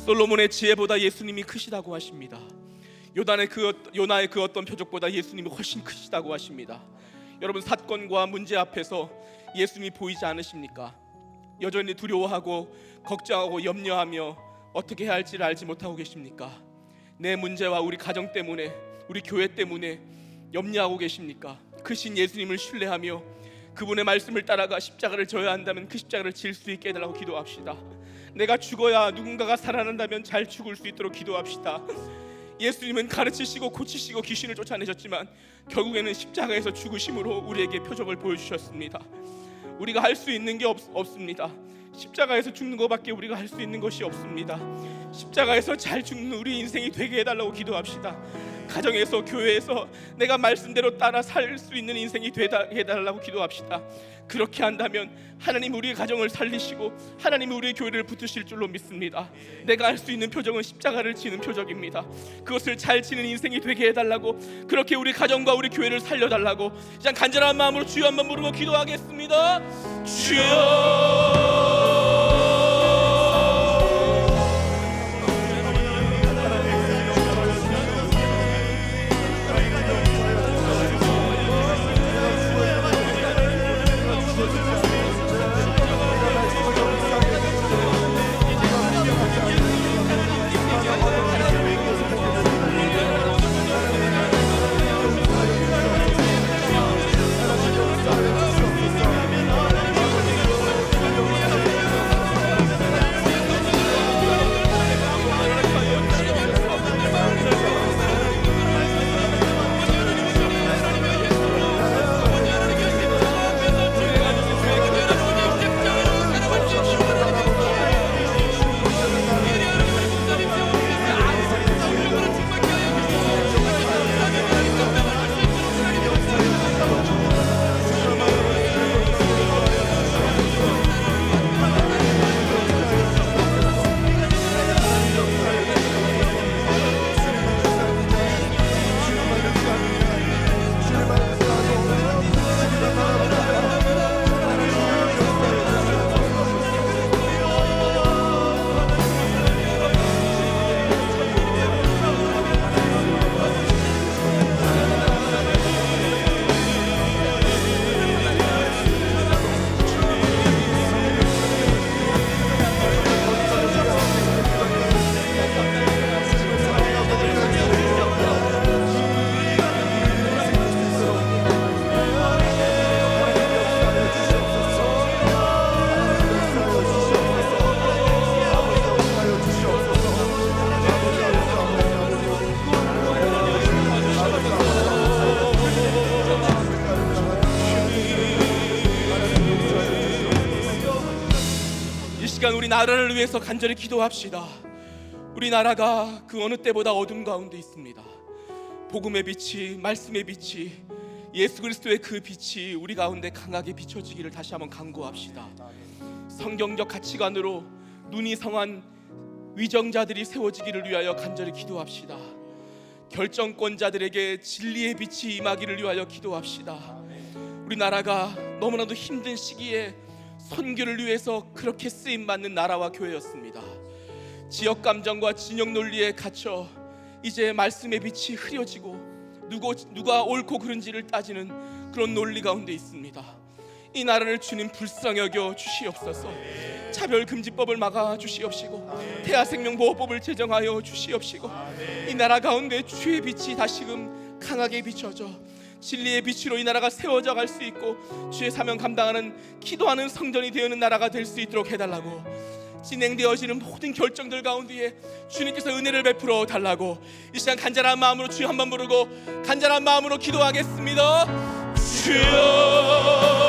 솔로몬의 지혜보다 예수님이 크시다고 하십니다. 요나의 그 어떤 표적보다 예수님이 훨씬 크시다고 하십니다. 여러분 사건과 문제 앞에서 예수님이 보이지 않으십니까? 여전히 두려워하고 걱정하고 염려하며 어떻게 해야 할지를 알지 못하고 계십니까? 내 문제와 우리 가정 때문에 우리 교회 때문에 염려하고 계십니까? 크신 예수님을 신뢰하며 그분의 말씀을 따라가 십자가를 져야 한다면 그 십자가를 질 수 있게 해달라고 기도합시다. 내가 죽어야 누군가가 살아난다면 잘 죽을 수 있도록 기도합시다. 예수님은 가르치시고 고치시고 귀신을 쫓아내셨지만 결국에는 십자가에서 죽으심으로 우리에게 표적을 보여주셨습니다. 우리가 할 수 있는 게 없습니다. 십자가에서 죽는 것밖에 우리가 할 수 있는 것이 없습니다. 십자가에서 잘 죽는 우리 인생이 되게 해달라고 기도합시다. 가정에서 교회에서 내가 말씀대로 따라 살 수 있는 인생이 되게 해달라고 기도합시다. 그렇게 한다면 하나님 우리의 가정을 살리시고 하나님 우리의 교회를 붙으실 줄로 믿습니다. 내가 할 수 있는 표적은 십자가를 지는 표적입니다. 그것을 잘 지는 인생이 되게 해달라고 그렇게 우리 가정과 우리 교회를 살려달라고 그냥 간절한 마음으로 주여 한번 부르고 기도하겠습니다. 주여 우리 나라를 위해서 간절히 기도합시다. 우리 나라가 그 어느 때보다 어둠 가운데 있습니다. 복음의 빛이, 말씀의 빛이, 예수 그리스도의 그 빛이 우리 가운데 강하게 비춰지기를 다시 한번 간구합시다. 성경적 가치관으로 눈이 성한 위정자들이 세워지기를 위하여 간절히 기도합시다. 결정권자들에게 진리의 빛이 임하기를 위하여 기도합시다. 우리 나라가 너무나도 힘든 시기에 선교를 위해서 그렇게 쓰임받는 나라와 교회였습니다. 지역 감정과 진영 논리에 갇혀 이제 말씀의 빛이 흐려지고 누가 옳고 그른지를 따지는 그런 논리 가운데 있습니다. 이 나라를 주님 불쌍히 여겨 주시옵소서. 차별금지법을 막아 주시옵시고 태아생명보호법을 제정하여 주시옵시고 이 나라 가운데 주의 빛이 다시금 강하게 비춰져 진리의 빛으로 이 나라가 세워져 갈 수 있고 주의 사명 감당하는 기도하는 성전이 되는 나라가 될 수 있도록 해달라고, 진행되어지는 모든 결정들 가운데에 주님께서 은혜를 베풀어 달라고 이 시간 간절한 마음으로 주여 한번 부르고 간절한 마음으로 기도하겠습니다. 주여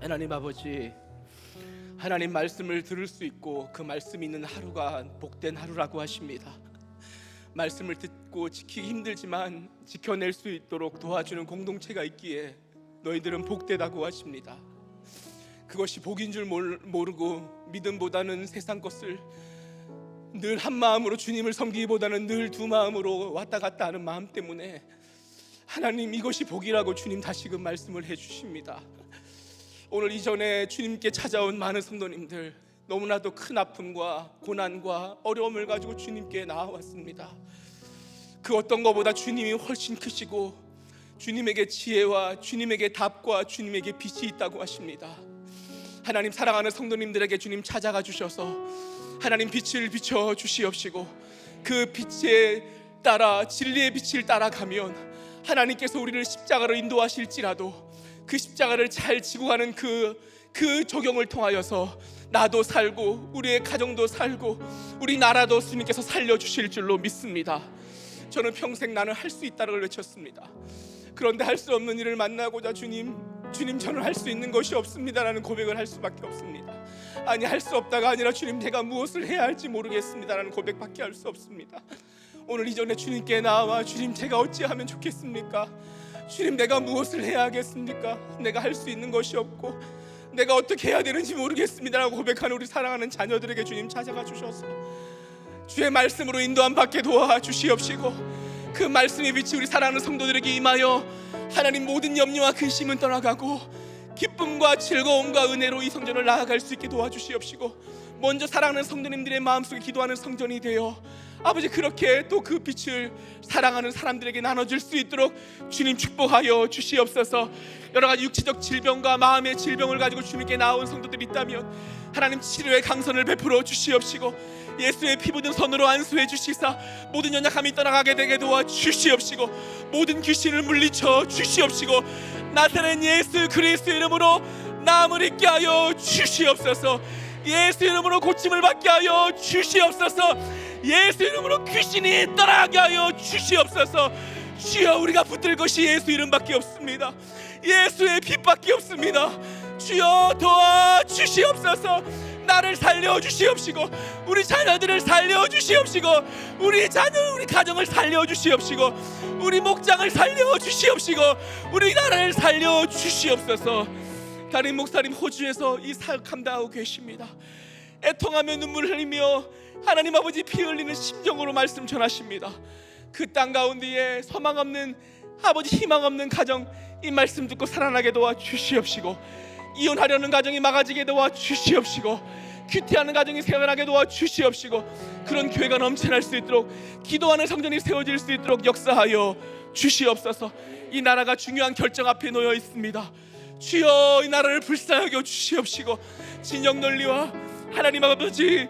하나님 아버지, 하나님 말씀을 들을 수 있고 그 말씀이 있는 하루가 복된 하루라고 하십니다. 말씀을 듣고 지키기 힘들지만 지켜낼 수 있도록 도와주는 공동체가 있기에 너희들은 복되다고 하십니다. 그것이 복인 줄 모르고 믿음보다는 세상 것을 늘 한 마음으로 주님을 섬기기보다는 늘 두 마음으로 왔다 갔다 하는 마음 때문에 하나님 이것이 복이라고 주님 다시금 말씀을 해주십니다. 오늘 이전에 주님께 찾아온 많은 성도님들 너무나도 큰 아픔과 고난과 어려움을 가지고 주님께 나아왔습니다. 그 어떤 것보다 주님이 훨씬 크시고 주님에게 지혜와 주님에게 답과 주님에게 빛이 있다고 하십니다. 하나님 사랑하는 성도님들에게 주님 찾아가 주셔서 하나님 빛을 비춰 주시옵시고 그 빛에 따라 진리의 빛을 따라가면 하나님께서 우리를 십자가로 인도하실지라도 그 십자가를 잘 지고 가는 그 적용을 통하여서 나도 살고 우리의 가정도 살고 우리 나라도 주님께서 살려주실 줄로 믿습니다. 저는 평생 나는 할 수 있다는 걸 외쳤습니다. 그런데 할 수 없는 일을 만나고자 주님 저는 할 수 있는 것이 없습니다라는 고백을 할 수밖에 없습니다. 아니 할 수 없다가 아니라 주님 제가 무엇을 해야 할지 모르겠습니다라는 고백밖에 할 수 없습니다. 오늘 이전에 주님께 나와 주님 제가 어찌하면 좋겠습니까? 주님 내가 무엇을 해야 하겠습니까? 내가 할 수 있는 것이 없고 내가 어떻게 해야 되는지 모르겠습니다라고 고백하는 우리 사랑하는 자녀들에게 주님 찾아가 주셔서 주의 말씀으로 인도함 받게 도와주시옵시고, 그 말씀의 빛이 우리 사랑하는 성도들에게 임하여 하나님 모든 염려와 근심은 떠나가고 기쁨과 즐거움과 은혜로 이 성전을 나아갈 수 있게 도와주시옵시고, 먼저 사랑하는 성도님들의 마음속에 기도하는 성전이 되어 아버지 그렇게 또 그 빛을 사랑하는 사람들에게 나눠줄 수 있도록 주님 축복하여 주시옵소서. 여러가지 육체적 질병과 마음의 질병을 가지고 주님께 나온 성도들이 있다면 하나님 치료의 강선을 베풀어 주시옵시고, 예수의 피 묻은 손으로 안수해 주시사 모든 연약함이 떠나가게 되게 도와 주시옵시고, 모든 귀신을 물리쳐 주시옵시고, 나타낸 예수 그리스도 이름으로 나음을 잊게 하여 주시옵소서. 예수 이름으로 고침을 받게 하여 주시옵소서. 예수 이름으로 귀신이 떠나게 하여 주시옵소서. 주여, 우리가 붙들 것이 예수 이름밖에 없습니다. 예수의 빛밖에 없습니다. 주여 도와주시옵소서. 나를 살려주시옵시고, 우리 자녀들을 살려주시옵시고, 우리 자녀 우리 가정을 살려주시옵시고, 우리 목장을 살려주시옵시고, 우리 나라를 살려주시옵소서. 담임 목사님 호주에서 이 사역 감당하고 계십니다. 애통하며 눈물 흘리며 하나님 아버지 피 흘리는 심정으로 말씀 전하십니다. 그 땅 가운데에 소망 없는 아버지 희망 없는 가정, 이 말씀 듣고 살아나게 도와 주시옵시고, 이혼하려는 가정이 막아지게 도와 주시옵시고, 큐티하는 가정이 세어나게 도와 주시옵시고, 그런 교회가 넘쳐날 수 있도록 기도하는 성전이 세워질 수 있도록 역사하여 주시옵소서. 이 나라가 중요한 결정 앞에 놓여 있습니다. 주여, 이 나라를 불쌍하게 주시옵시고, 진영 논리와 하나님 아버지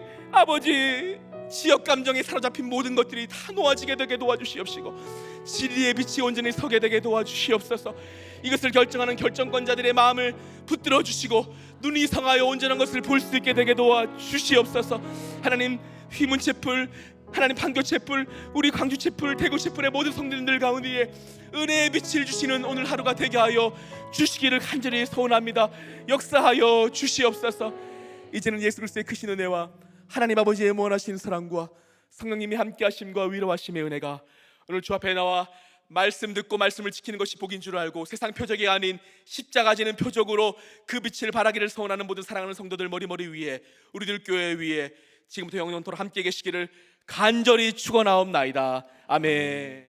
지역 감정에 사로잡힌 모든 것들이 다 놓아지게 되게 도와주시옵시고, 진리의 빛이 온전히 서게 되게 도와주시옵소서. 이것을 결정하는 결정권자들의 마음을 붙들어 주시고, 눈이 성하여 온전한 것을 볼 수 있게 되게 도와주시옵소서. 하나님, 휘문체풀, 하나님 판교체풀, 우리 광주체풀, 대구체풀의 모든 성도님들 가운데에 은혜의 빛을 주시는 오늘 하루가 되게 하여 주시기를 간절히 소원합니다. 역사하여 주시옵소서. 이제는 예수 그리스도의 크신 은혜와 하나님 아버지의 무한하신 사랑과 성령님이 함께 하심과 위로하심의 은혜가 오늘 주 앞에 나와 말씀 듣고 말씀을 지키는 것이 복인 줄 알고 세상 표적이 아닌 십자가 지는 표적으로 그 빛을 발하기를 소원하는 모든 사랑하는 성도들 머리머리 위에, 우리들 교회 위에 지금부터 영원토록 함께 계시기를 간절히 축원하옵나이다. 아멘.